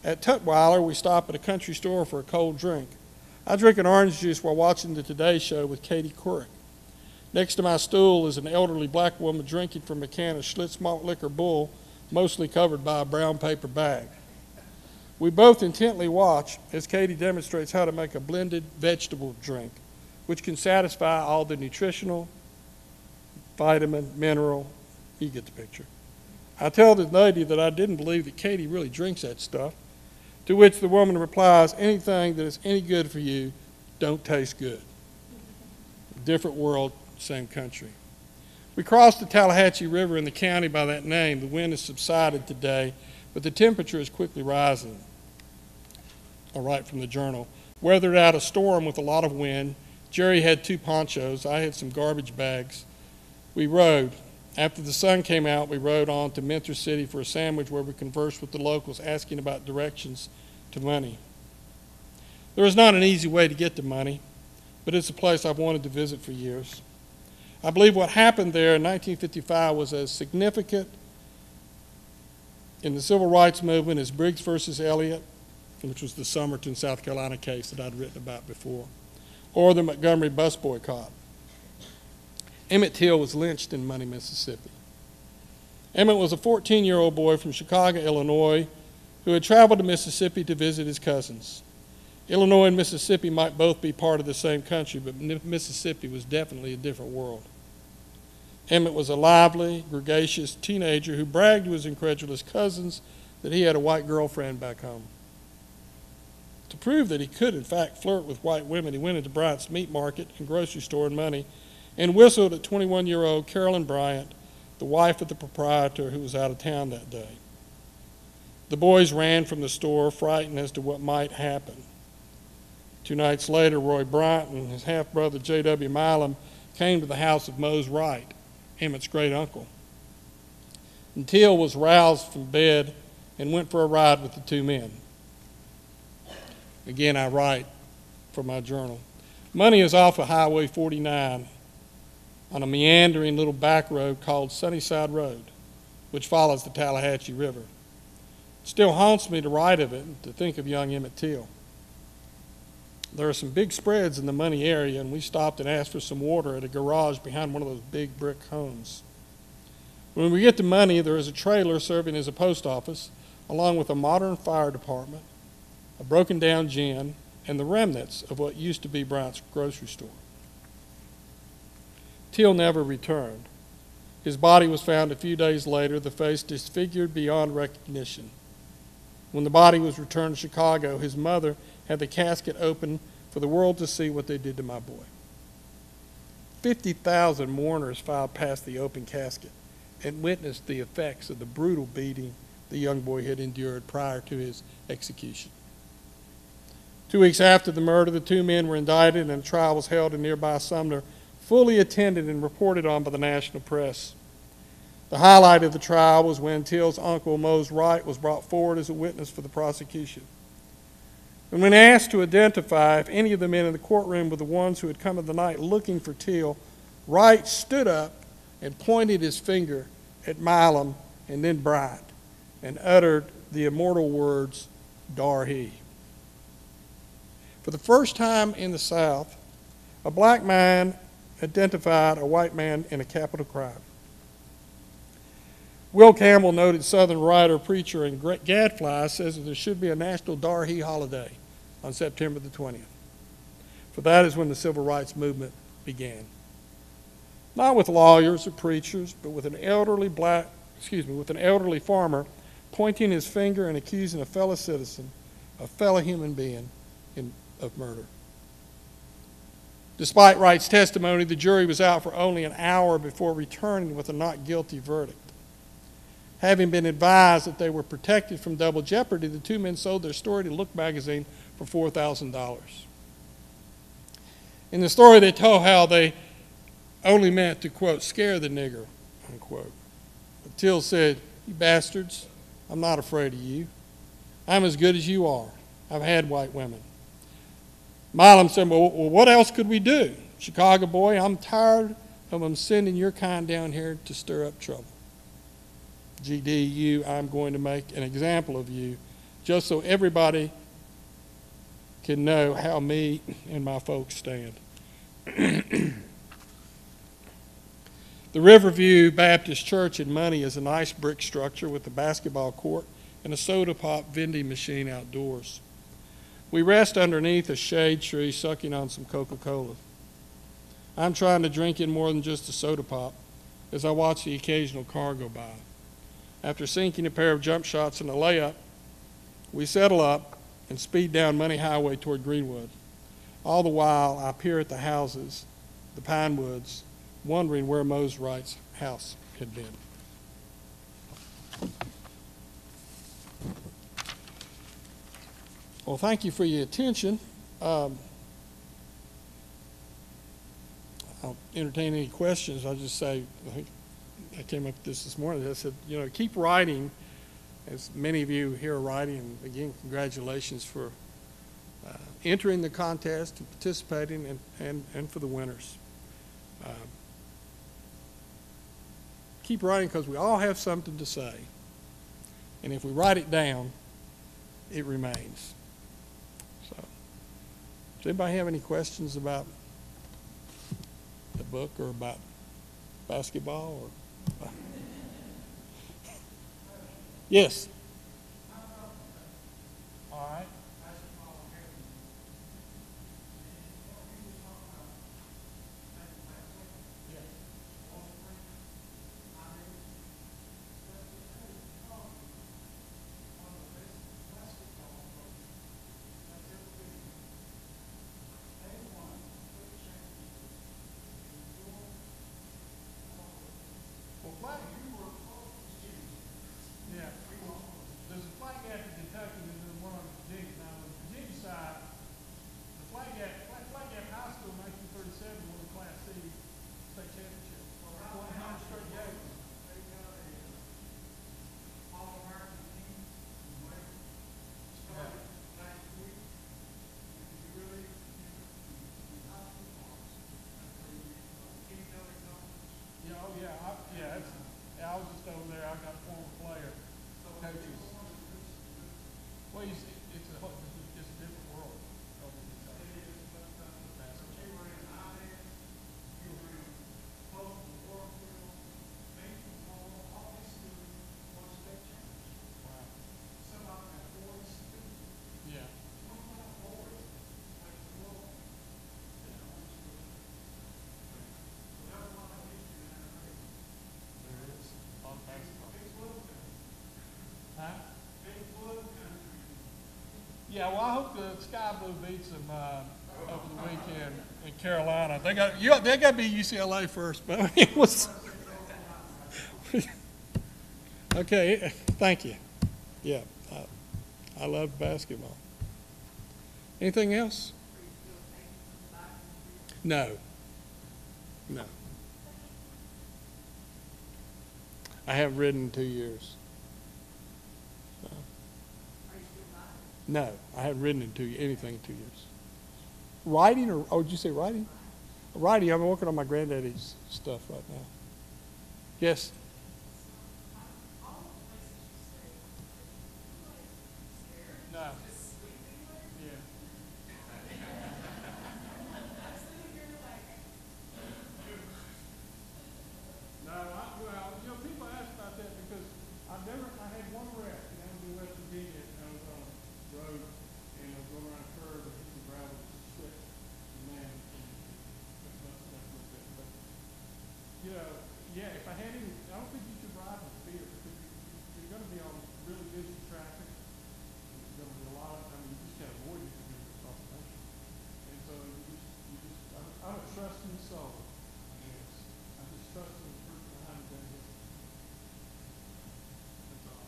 S4: At Tutwiler, we stop at a country store for a cold drink. I drink an orange juice while watching the Today Show with Katie Couric. Next to my stool is an elderly black woman drinking from a can of Schlitz Malt Liquor Bull, mostly covered by a brown paper bag. We both intently watch as Katie demonstrates how to make a blended vegetable drink, which can satisfy all the nutritional, vitamin, mineral, you get the picture. I tell the lady that I didn't believe that Katie really drinks that stuff, to which the woman replies, anything that is any good for you don't taste good. Different world, same country. We crossed the Tallahatchie River in the county by that name. The wind has subsided today, but the temperature is quickly rising. I'll write from the journal. Weathered out a storm with a lot of wind. Jerry had 2 ponchos. I had some garbage bags. We rode. After the sun came out, we rode on to Mentor City for a sandwich where we conversed with the locals, asking about directions to money. There is not an easy way to get to money, but it's a place I've wanted to visit for years. I believe what happened there in 1955 was as significant in the civil rights movement as Briggs versus Elliott, which was the Somerton, South Carolina case that I'd written about before, or the Montgomery bus boycott. Emmett Till was lynched in Money, Mississippi. Emmett was a 14-year-old boy from Chicago, Illinois, who had traveled to Mississippi to visit his cousins. Illinois and Mississippi might both be part of the same country, but Mississippi was definitely a different world. Emmett was a lively, gregarious teenager who bragged to his incredulous cousins that he had a white girlfriend back home. To prove that he could, in fact, flirt with white women, he went into Bryant's meat market and grocery store in Money and whistled at 21-year-old Carolyn Bryant, the wife of the proprietor who was out of town that day. The boys ran from the store, frightened as to what might happen. 2 nights later, Roy Bryant and his half-brother J.W. Milam came to the house of Mose Wright, Emmett's great uncle. And Till was roused from bed and went for a ride with the 2 men. Again, I write from my journal. Money is off of Highway 49 on a meandering little back road called Sunnyside Road. which follows the Tallahatchie River. It still haunts me to write of it and to think of young Emmett Till. There are some big spreads in the Money area, and we stopped and asked for some water at a garage behind one of those big brick homes. When we get to Money, there is a trailer serving as a post office, along with a modern fire department, a broken-down gym, and the remnants of what used to be Bryant's grocery store. Till never returned. His body was found a few days later, the face disfigured beyond recognition. When the body was returned to Chicago, his mother had the casket open for the world to see what they did to my boy. 50,000 mourners filed past the open casket and witnessed the effects of the brutal beating the young boy had endured prior to his execution. 2 weeks after the murder, the two men were indicted and a trial was held in nearby Sumner, fully attended and reported on by the national press. The highlight of the trial was when Till's uncle, Mose Wright, was brought forward as a witness for the prosecution. And when asked to identify if any of the men in the courtroom were the ones who had come in the night looking for Till, Wright stood up and pointed his finger at Milam and then Bryant and uttered the immortal words, "Darhe." For the first time in the South, a black man identified a white man in a capital crime. Will Campbell, noted Southern writer, preacher, and gadfly, says that there should be a national Darhe holiday on September the 20th. For that is when the civil rights movement began. Not with lawyers or preachers, but with an elderly farmer pointing his finger and accusing a fellow citizen, a fellow human being, of murder. Despite Wright's testimony, the jury was out for only an hour before returning with a not guilty verdict. Having been advised that they were protected from double jeopardy, the two men sold their story to Look magazine for $4,000. In the story, they told how they only meant to, quote, scare the nigger, unquote. But Till said, "You bastards, I'm not afraid of you. I'm as good as you are. I've had white women." Milam said, well, what else could we do? Chicago boy, I'm tired of them sending your kind down here to stir up trouble. GD, I'm going to make an example of you just so everybody can know how me and my folks stand. The Riverview Baptist Church in Money is a nice brick structure with a basketball court and a soda pop vending machine outdoors. We rest underneath a shade tree sucking on some Coca-Cola. I'm trying to drink in more than just a soda pop as I watch the occasional car go by. After sinking a pair of jump shots and a layup, we settle up and speed down Money Highway toward Greenwood. All the while, I peer at the houses, the pine woods, wondering where Mose Wright's house had been. Well, thank you for your attention. I'll entertain any questions. I'll just say, I came up with this morning. I said, keep writing, as many of you here are writing. And again, congratulations for entering the contest and participating, and for the winners. Keep writing, because we all have something to say. And if we write it down, it remains. So, does anybody have any questions about the book or about basketball? Or yes. All right. I was just over there. I got Well, you see, it's a different world. Yeah. There is. A lot of basketball. Huh? Yeah, well, I hope the Sky Blue beats them over the weekend in Carolina. They got to be UCLA first, but it was. Okay, thank you. Yeah, I love basketball. Anything else? No. No. I haven't ridden in 2 years. No, I haven't ridden in anything in 2 years. Writing did you say writing? Writing, I'm working on my granddaddy's stuff right now. Yes. No. Yeah. Well, people ask about that because I had one wreck, and that was in West Virginia, and I was on the road, and I was going around a curve, and hit some gravel, slipped, and landed, and busted up a little bit. But, yeah, if I had any, I don't think you should ride with fear, because you're going to be on really busy traffic. There's going to be a lot of, you just can't avoid it because you're across the ocean. And so I'm a trusting soul, I guess. I just trust in the person behind the gun. That's all.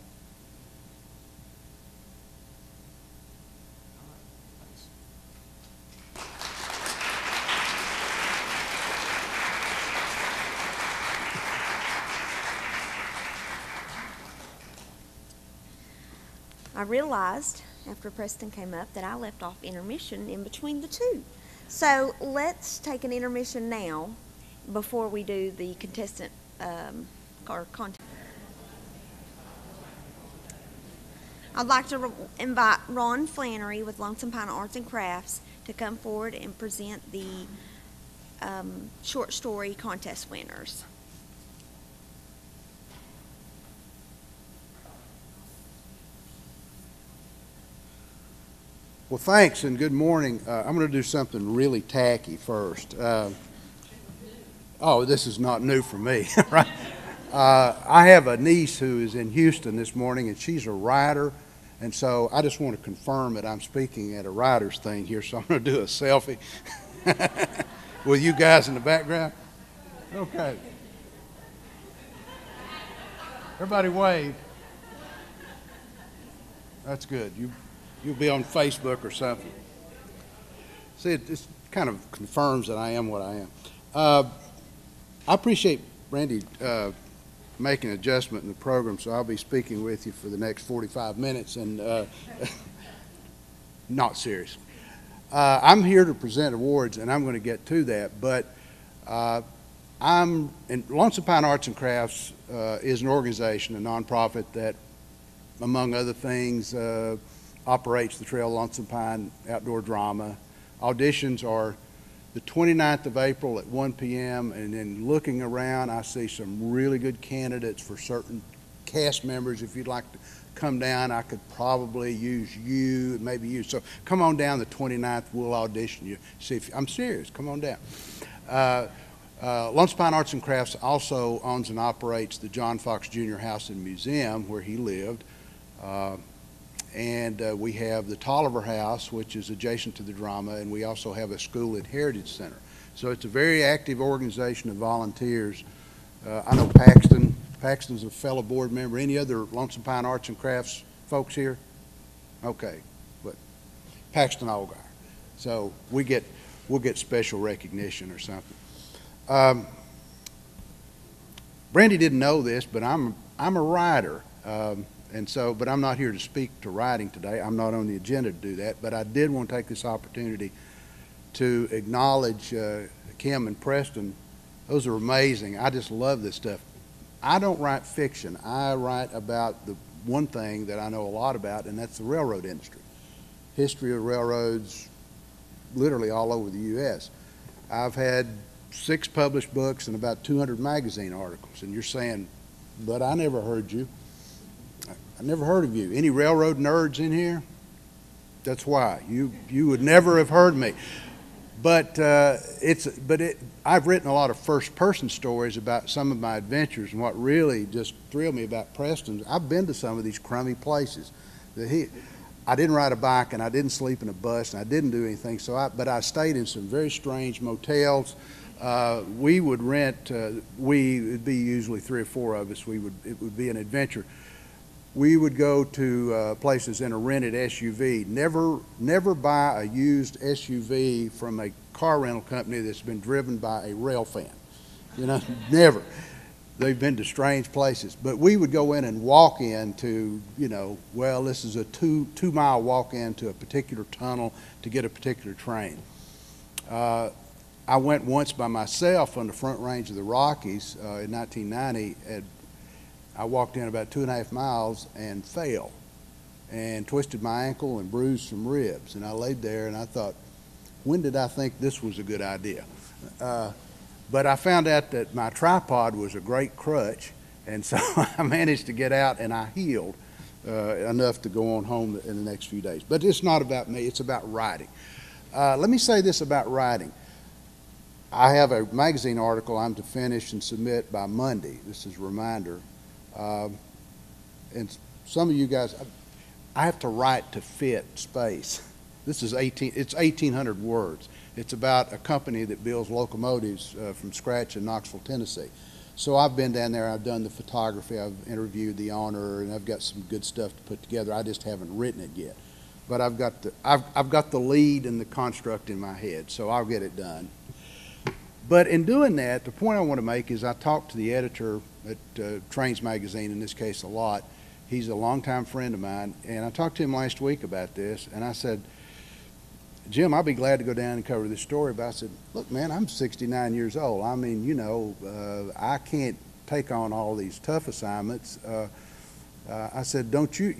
S4: All right. Thanks.
S5: I realized after Preston came up that I left off intermission in between the two. So let's take an intermission now before we do the contestant or contest. I'd like to invite Ron Flannery with Lonesome Pine Arts and Crafts to come forward and present the short story contest winners.
S6: Well, thanks and good morning. I'm going to do something really tacky first. This is not new for me, right? I have a niece who is in Houston this morning, and she's a writer, and so I just want to confirm that I'm speaking at a writer's thing here, so I'm going to do a selfie with you guys in the background. Okay. Everybody wave. That's good. You'll be on Facebook or something. See, it just kind of confirms that I am what I am. I appreciate Brandy making an adjustment in the program, so I'll be speaking with you for the next 45 minutes, and not serious. I'm here to present awards, and I'm going to get to that, but Lonesome Pine Arts and Crafts is an organization, a nonprofit that, among other things, operates the Trail Lonesome Pine Outdoor Drama. Auditions are the 29th of April at 1 p.m. and then looking around, I see some really good candidates for certain cast members. If you'd like to come down, I could probably use you, maybe you. So come on down the 29th, we'll audition you. See if I'm serious, come on down. Lonesome Pine Arts and Crafts also owns and operates the John Fox Jr. House and Museum where he lived. And we have the Tolliver House, which is adjacent to the drama, and we also have a school and heritage center. So it's a very active organization of volunteers. I know Paxton's a fellow board member. Any other Lonesome Pine Arts and Crafts folks here? Okay, but Paxton Allgaier. So we'll get special recognition or something. Brandy didn't know this, but I'm a writer. But I'm not here to speak to writing today. I'm not on the agenda to do that, but I did want to take this opportunity to acknowledge Kim and Preston. Those are amazing. I just love this stuff. I don't write fiction. I write about the one thing that I know a lot about, and that's the railroad industry. History of railroads literally all over the U.S. I've had 6 published books and about 200 magazine articles, and you're saying, but I never heard you. I never heard of you. Any railroad nerds in here? That's why. You would never have heard me. But I've written a lot of first-person stories about some of my adventures, and what really just thrilled me about Preston, I've been to some of these crummy places. I didn't ride a bike, and I didn't sleep in a bus, and I didn't do anything. But I stayed in some very strange motels. We would rent. It'd be usually 3 or 4 of us. It would be an adventure. We would go to places in a rented SUV. Never buy a used SUV from a car rental company that's been driven by a rail fan. You know, never. They've been to strange places. But we would go in and walk into, well, this is a 2-mile walk into a particular tunnel to get a particular train. I went once by myself on the Front Range of the Rockies in 1990. I walked in about 2.5 miles and fell and twisted my ankle and bruised some ribs. And I laid there and I thought, when did I think this was a good idea? But I found out that my tripod was a great crutch, and so I managed to get out and I healed enough to go on home in the next few days. But it's not about me, it's about writing. Let me say this about writing. I have a magazine article I'm to finish and submit by Monday. This is a reminder. And some of you guys, I have to write to fit space. This is it's 1,800 words. It's about a company that builds locomotives from scratch in Knoxville, Tennessee. So I've been down there, I've done the photography, I've interviewed the owner, and I've got some good stuff to put together. I just haven't written it yet. But I've got the lead and the construct in my head, so I'll get it done. But in doing that, the point I want to make is I talked to the editor at Trains Magazine, in this case, a lot. He's a longtime friend of mine, and I talked to him last week about this, and I said, Jim, I'll be glad to go down and cover this story, but I said, look, man, I'm 69 years old. I mean, I can't take on all these tough assignments. I said, don't you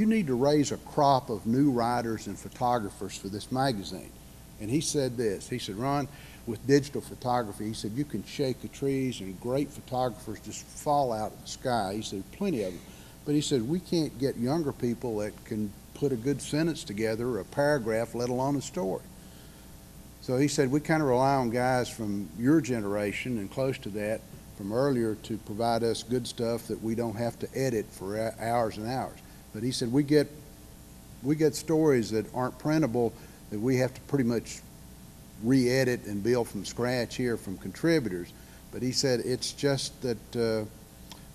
S6: need to raise a crop of new writers and photographers for this magazine. And he said this, he said, Ron, with digital photography, he said, you can shake the trees and great photographers just fall out of the sky. He said, plenty of them. But he said, we can't get younger people that can put a good sentence together, a paragraph, let alone a story. So he said, we kind of rely on guys from your generation and close to that from earlier to provide us good stuff that we don't have to edit for hours and hours. But he said, we get stories that aren't printable that we have to pretty much re-edit and build from scratch here from contributors. But he said it's just that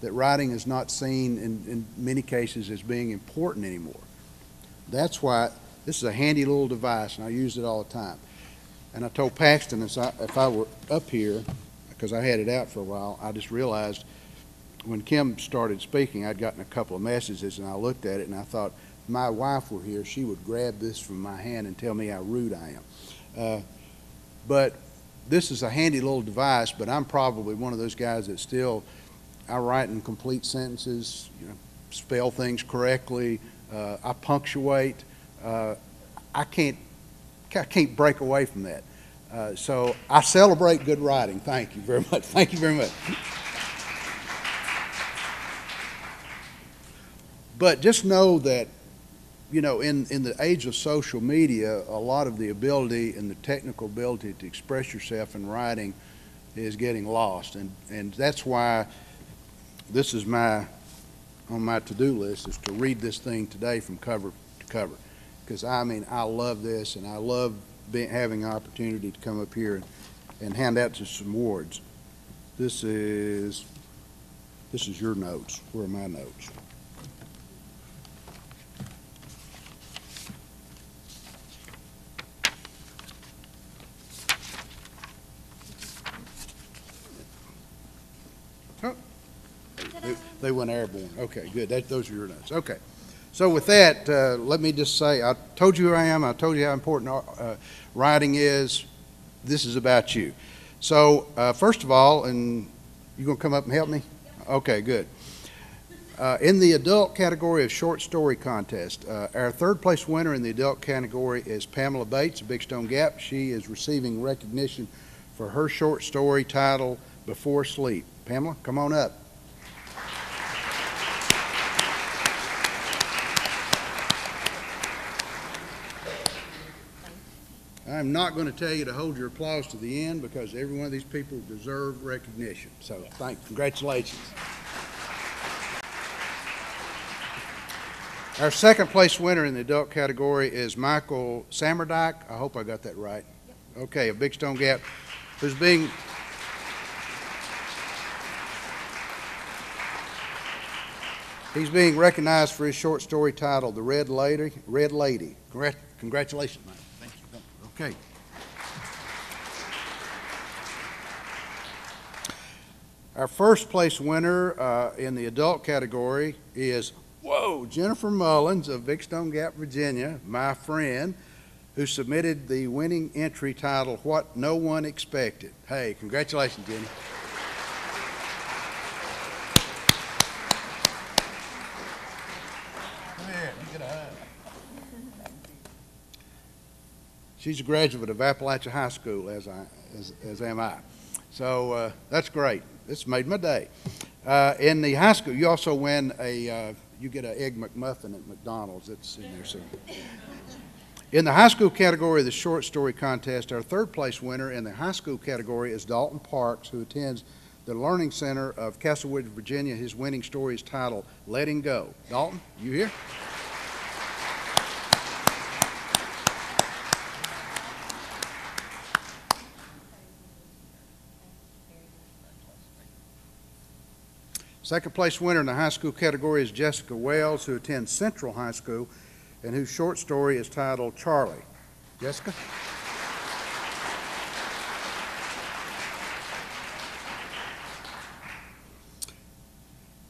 S6: that writing is not seen in many cases as being important anymore. That's why this is a handy little device, and I use it all the time. And I told Paxton if I were up here, because I had it out for a while, I just realized when Kim started speaking, I'd gotten a couple of messages, and I looked at it, and I thought, if my wife were here, she would grab this from my hand and tell me how rude I am. But this is a handy little device, but I'm probably one of those guys that still, I write in complete sentences, spell things correctly, I punctuate. I can't break away from that. So I celebrate good writing. Thank you very much. Thank you very much. But just know that, in the age of social media, a lot of the ability and the technical ability to express yourself in writing is getting lost. And that's why this is on my to-do list, is to read this thing today from cover to cover. Because, I love this, and I love having an opportunity to come up here and hand out some awards. This is your notes. Where are my notes? They went airborne. Okay, good. Those are your notes. Okay. So with that, let me just say, I told you who I am. I told you how important writing is. This is about you. So first of all, and you going to come up and help me? Okay, good. In the adult category of short story contest, our third place winner in the adult category is Pamela Bates of Big Stone Gap. She is receiving recognition for her short story titled Before Sleep. Pamela, come on up. I'm not going to tell you to hold your applause to the end because every one of these people deserve recognition. So congratulations. Our second place winner in the adult category is Michael Sammerdyke. I hope I got that right. Yep. Okay, of Big Stone Gap, who's being he's being recognized for his short story titled The Red Lady. Red Lady. Congratulations, Mike. Thank you. Okay. Our first place winner in the adult category is Jennifer Mullins of Big Stone Gap, Virginia, my friend, who submitted the winning entry titled What No One Expected. Hey, congratulations, Jenny. Come here, you get a hug. She's a graduate of Appalachia High School, as am I. So that's great. This made my day. In the high school, you also win you get an Egg McMuffin at McDonald's. It's in there soon. In the high school category of the short story contest, our third place winner in the high school category is Dalton Parks, who attends the Learning Center of Castlewood, Virginia. His winning story is titled Letting Go. Dalton, you here? Second place winner in the high school category is Jessica Wells, who attends Central High School and whose short story is titled Charlie. Jessica?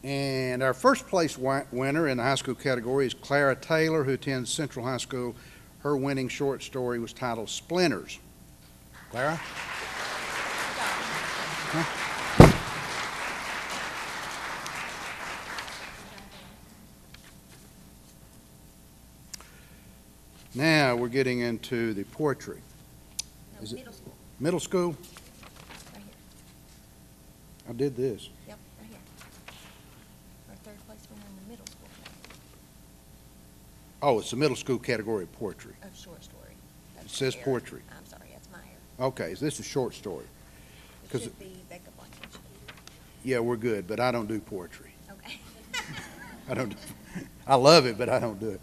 S6: And our first place winner in the high school category is Clara Taylor, who attends Central High School. Her winning short story was titled Splinters. Clara? Huh? Now we're getting into the poetry.
S2: No,
S6: Is it
S2: middle school,
S6: middle school?
S2: right here.
S6: I did this.
S2: Yep, right here. Our third place winner in the middle school
S6: Oh, it's the middle school category of poetry.
S2: of short story.
S6: It says
S2: Error.
S6: poetry.
S2: I'm sorry, that's my error.
S6: Okay, so this is short story.
S2: It
S6: 'Cause
S2: should be Becca Blankenship.
S6: Yeah, we're good, but I don't do poetry.
S2: Okay.
S6: I love it, but I don't do it.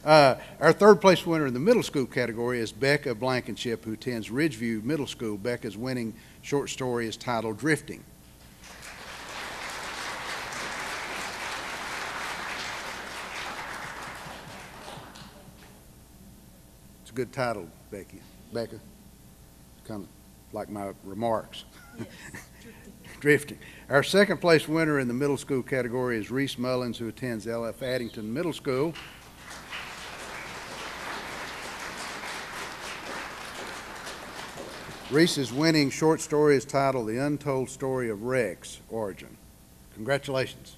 S6: Our third place winner in the middle school category is Becca Blankenship, who attends Ridgeview Middle School. Becca's winning short story is titled Drifting. It's a good title, Becca. Kind of like my remarks.
S2: Yes,
S6: Drifting. Our second place winner in the middle school category is Reese Mullins, who attends L.F. Addington Middle School. Reese's winning short story is titled The Untold Story of Rex Origin. Congratulations.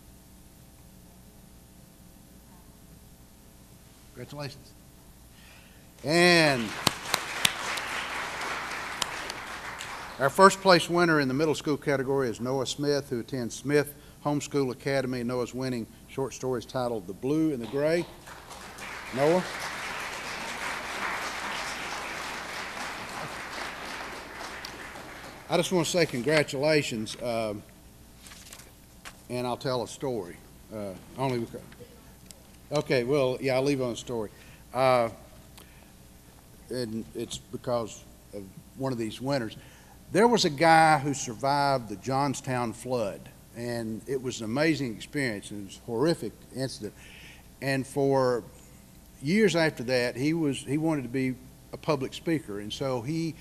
S6: Congratulations. And our first place winner in the middle school category is Noah Smith, who attends Smith Homeschool Academy. Noah's winning short story is titled The Blue and the Gray. Noah? I just want to say congratulations, and I'll tell a story. Only because. Okay, well, yeah, I'll leave on a story. And it's because of one of these winners. There was a guy who survived the Johnstown flood, and it was an amazing experience. It was a horrific incident. And for years after that, he wanted to be a public speaker, and so he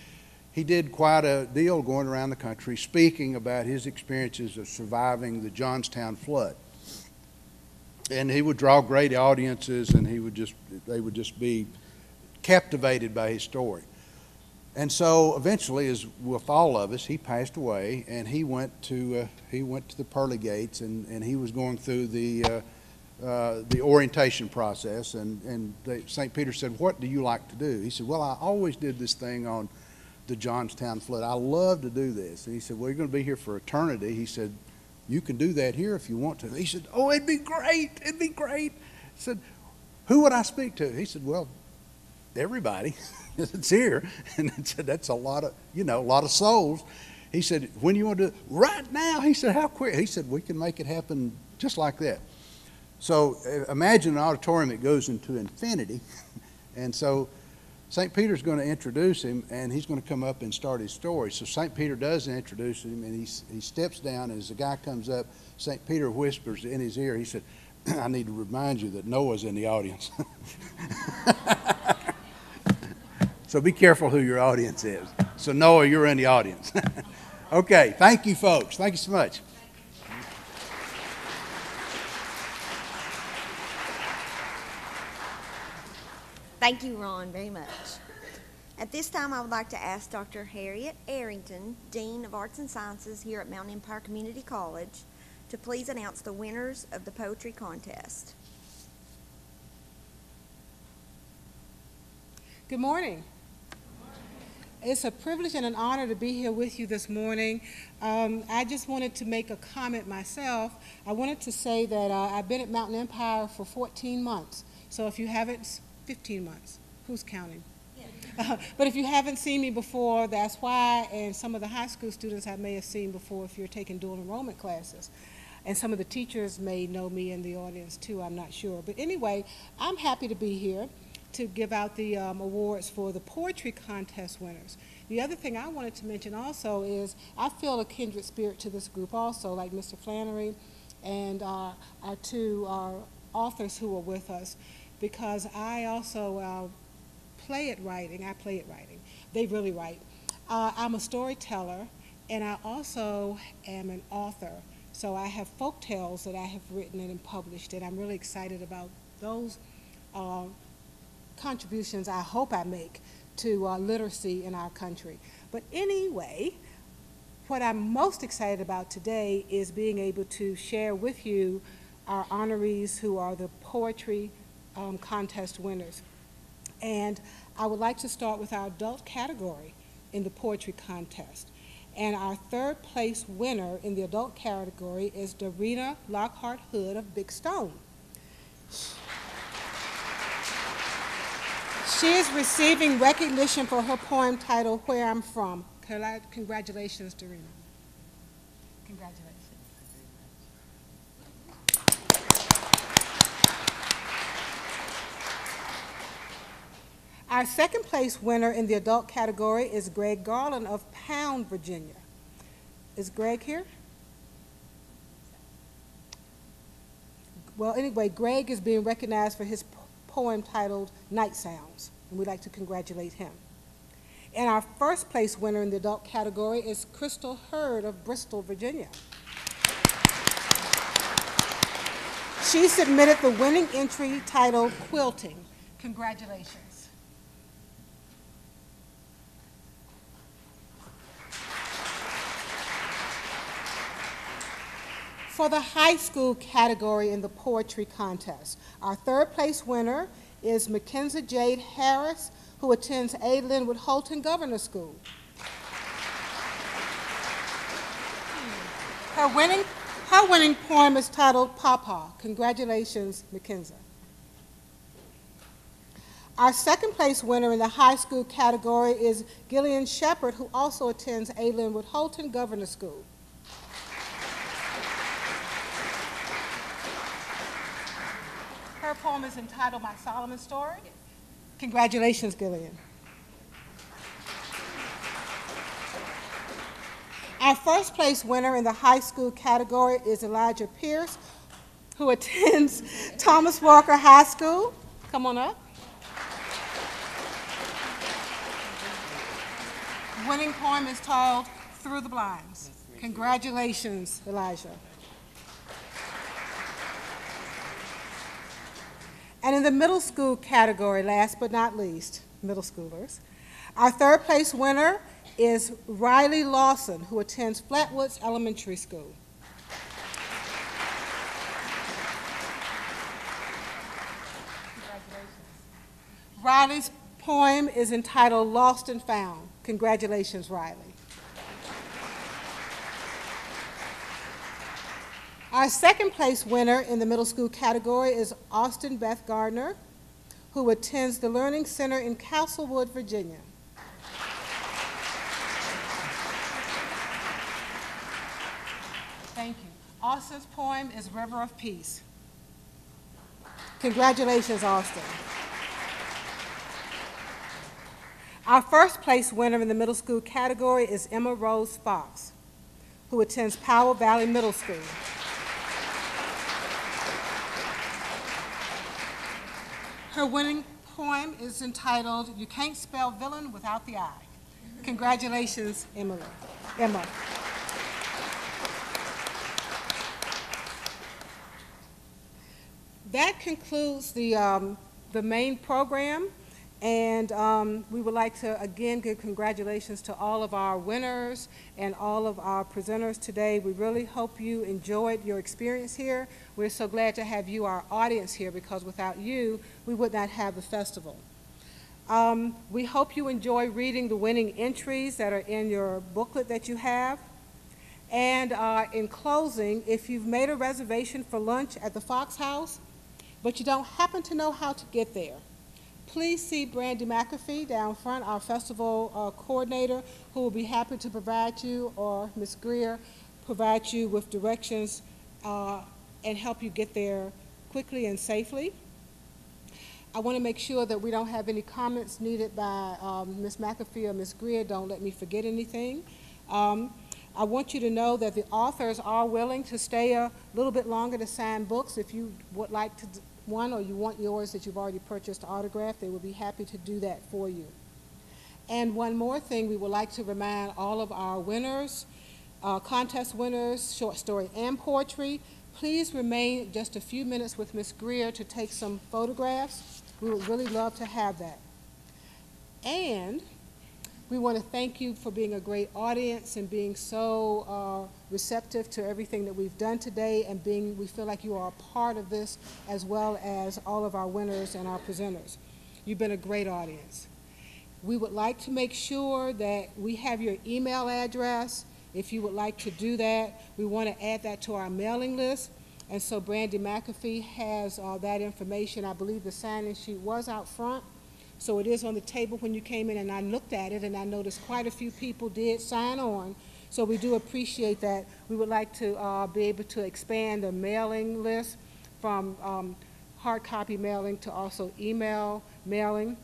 S6: did quite a deal going around the country speaking about his experiences of surviving the Johnstown flood. And he would draw great audiences, and they would just be captivated by his story. And so eventually, as with all of us, he passed away, and he went to the pearly gates, and he was going through the orientation process, and St. Peter said, "What do you like to do?" He said, "Well, I always did this thing on the Johnstown flood. I love to do this." And he said, "Well, you're going to be here for eternity." He said, "You can do that here if you want to." He said, "Oh, it'd be great. It'd be great." He said, "Who would I speak to?" He said, "Well, everybody that's here." And he said, "That's a lot of souls." He said, "When you want to do it?" "Right now." He said, "How quick?" He said, "We can make it happen just like that." So imagine an auditorium that goes into infinity. And so St. Peter's going to introduce him, and he's going to come up and start his story. So St. Peter does introduce him, and he steps down, and as the guy comes up, St. Peter whispers in his ear, he said, "I need to remind you that Noah's in the audience." So be careful who your audience is. So Noah, you're in the audience. Okay, thank you, folks. Thank you so much.
S5: Thank you, Ron, very much. At this time, I would like to ask Dr. Harriet Arrington, Dean of Arts and Sciences here at Mount Empire Community College, to please announce the winners of the poetry contest.
S7: Good morning. It's a privilege and an honor to be here with you this morning. I just wanted to make a comment myself. I wanted to say that I've been at Mountain Empire for 14 months. So if you haven't, 15 months. Who's counting? Yeah. But if you haven't seen me before, that's why, and some of the high school students I may have seen before if you're taking dual enrollment classes. And some of the teachers may know me in the audience too, I'm not sure. But anyway, I'm happy to be here to give out the awards for the poetry contest winners. The other thing I wanted to mention also is I feel a kindred spirit to this group also, like Mr. Flannery and our two authors who are with us, because I also play at writing. I play at writing. They really write. I'm a storyteller, and I also am an author. So I have folk tales that I have written and published, and I'm really excited about those contributions I hope I make to literacy in our country. But anyway, what I'm most excited about today is being able to share with you our honorees who are the poetry contest winners. And I would like to start with our adult category in the poetry contest. And our third place winner in the adult category is Darina Lockhart Hood of Big Stone. She is receiving recognition for her poem titled Where I'm From. Congratulations, Darina. Congratulations. Our second place winner in the adult category is Greg Garland of Pound, Virginia. Is Greg here? Well, anyway, Greg is being recognized for his poem titled Night Sounds, and we'd like to congratulate him. And our first place winner in the adult category is Crystal Hurd of Bristol, Virginia. She submitted the winning entry titled Quilting. Congratulations. For the high school category in the poetry contest, our third place winner is Mackenzie Jade Harris, who attends A. Linwood Holton Governor School. Her winning poem is titled Pawpaw. Congratulations, Mackenzie. Our second place winner in the high school category is Gillian Shepard, who also attends A. Linwood Holton Governor School. Her poem is entitled My Solomon Story. Yes. Congratulations, Gillian. Our first place winner in the high school category is Elijah Pierce, who attends Thomas Walker High School. Come on up. The winning poem is titled Through the Blinds. Congratulations, Elijah. And in the middle school category, last but not least, middle schoolers, Our third place winner is Riley Lawson, who attends Flatwoods Elementary School. Riley's poem is entitled Lost and Found. Congratulations, Riley. Our second place winner in the middle school category is Austin Beth Gardner, who attends the Learning Center in Castlewood, Virginia. Thank you. Austin's poem is River of Peace. Congratulations, Austin. Our first place winner in the middle school category is Emma Rose Fox, who attends Powell Valley Middle School. Her winning poem is entitled You Can't Spell Villain Without the I. Congratulations, Emma. That concludes the main program, and we would like to again give congratulations to all of our winners and all of our presenters today. We really hope you enjoyed your experience here. We're so glad to have you, our audience, here, because without you, we would not have the festival. We hope you enjoy reading the winning entries that are in your booklet that you have. And in closing, if you've made a reservation for lunch at the Fox House, but you don't happen to know how to get there, please see Brandy McAfee down front, our festival coordinator, who will be happy to provide you, or Ms. Greer, provide you with directions and help you get there quickly and safely. I want to make sure that we don't have any comments needed by Ms. McAfee or Ms. Greer. Don't let me forget anything. I want you to know that the authors are willing to stay a little bit longer to sign books. If you would like to one, or you want yours that you've already purchased autographed, they will be happy to do that for you. And one more thing, we would like to remind all of our winners, contest winners, short story and poetry, please remain just a few minutes with Ms. Greer to take some photographs. We would really love to have that. And we want to thank you for being a great audience and being so receptive to everything that we've done today, and we feel like you are a part of this, as well as all of our winners and our presenters. You've been a great audience. We would like to make sure that we have your email address. If you would like to do that, we want to add that to our mailing list. And so Brandy McAfee has that information. I believe the sign-in sheet was out front. So it is on the table when you came in, and I looked at it, and I noticed quite a few people did sign on. So we do appreciate that. We would like to be able to expand the mailing list from hard copy mailing to also email mailing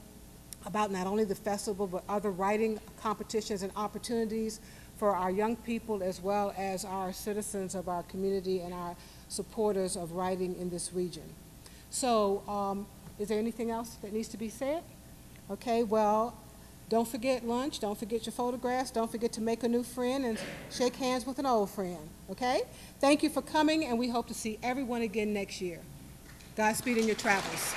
S7: about not only the festival, but other writing competitions and opportunities for our young people, as well as our citizens of our community and our supporters of writing in this region. So is there anything else that needs to be said? Okay, well, don't forget lunch, don't forget your photographs, don't forget to make a new friend and shake hands with an old friend, okay? Thank you for coming, and we hope to see everyone again next year. Godspeed in your travels.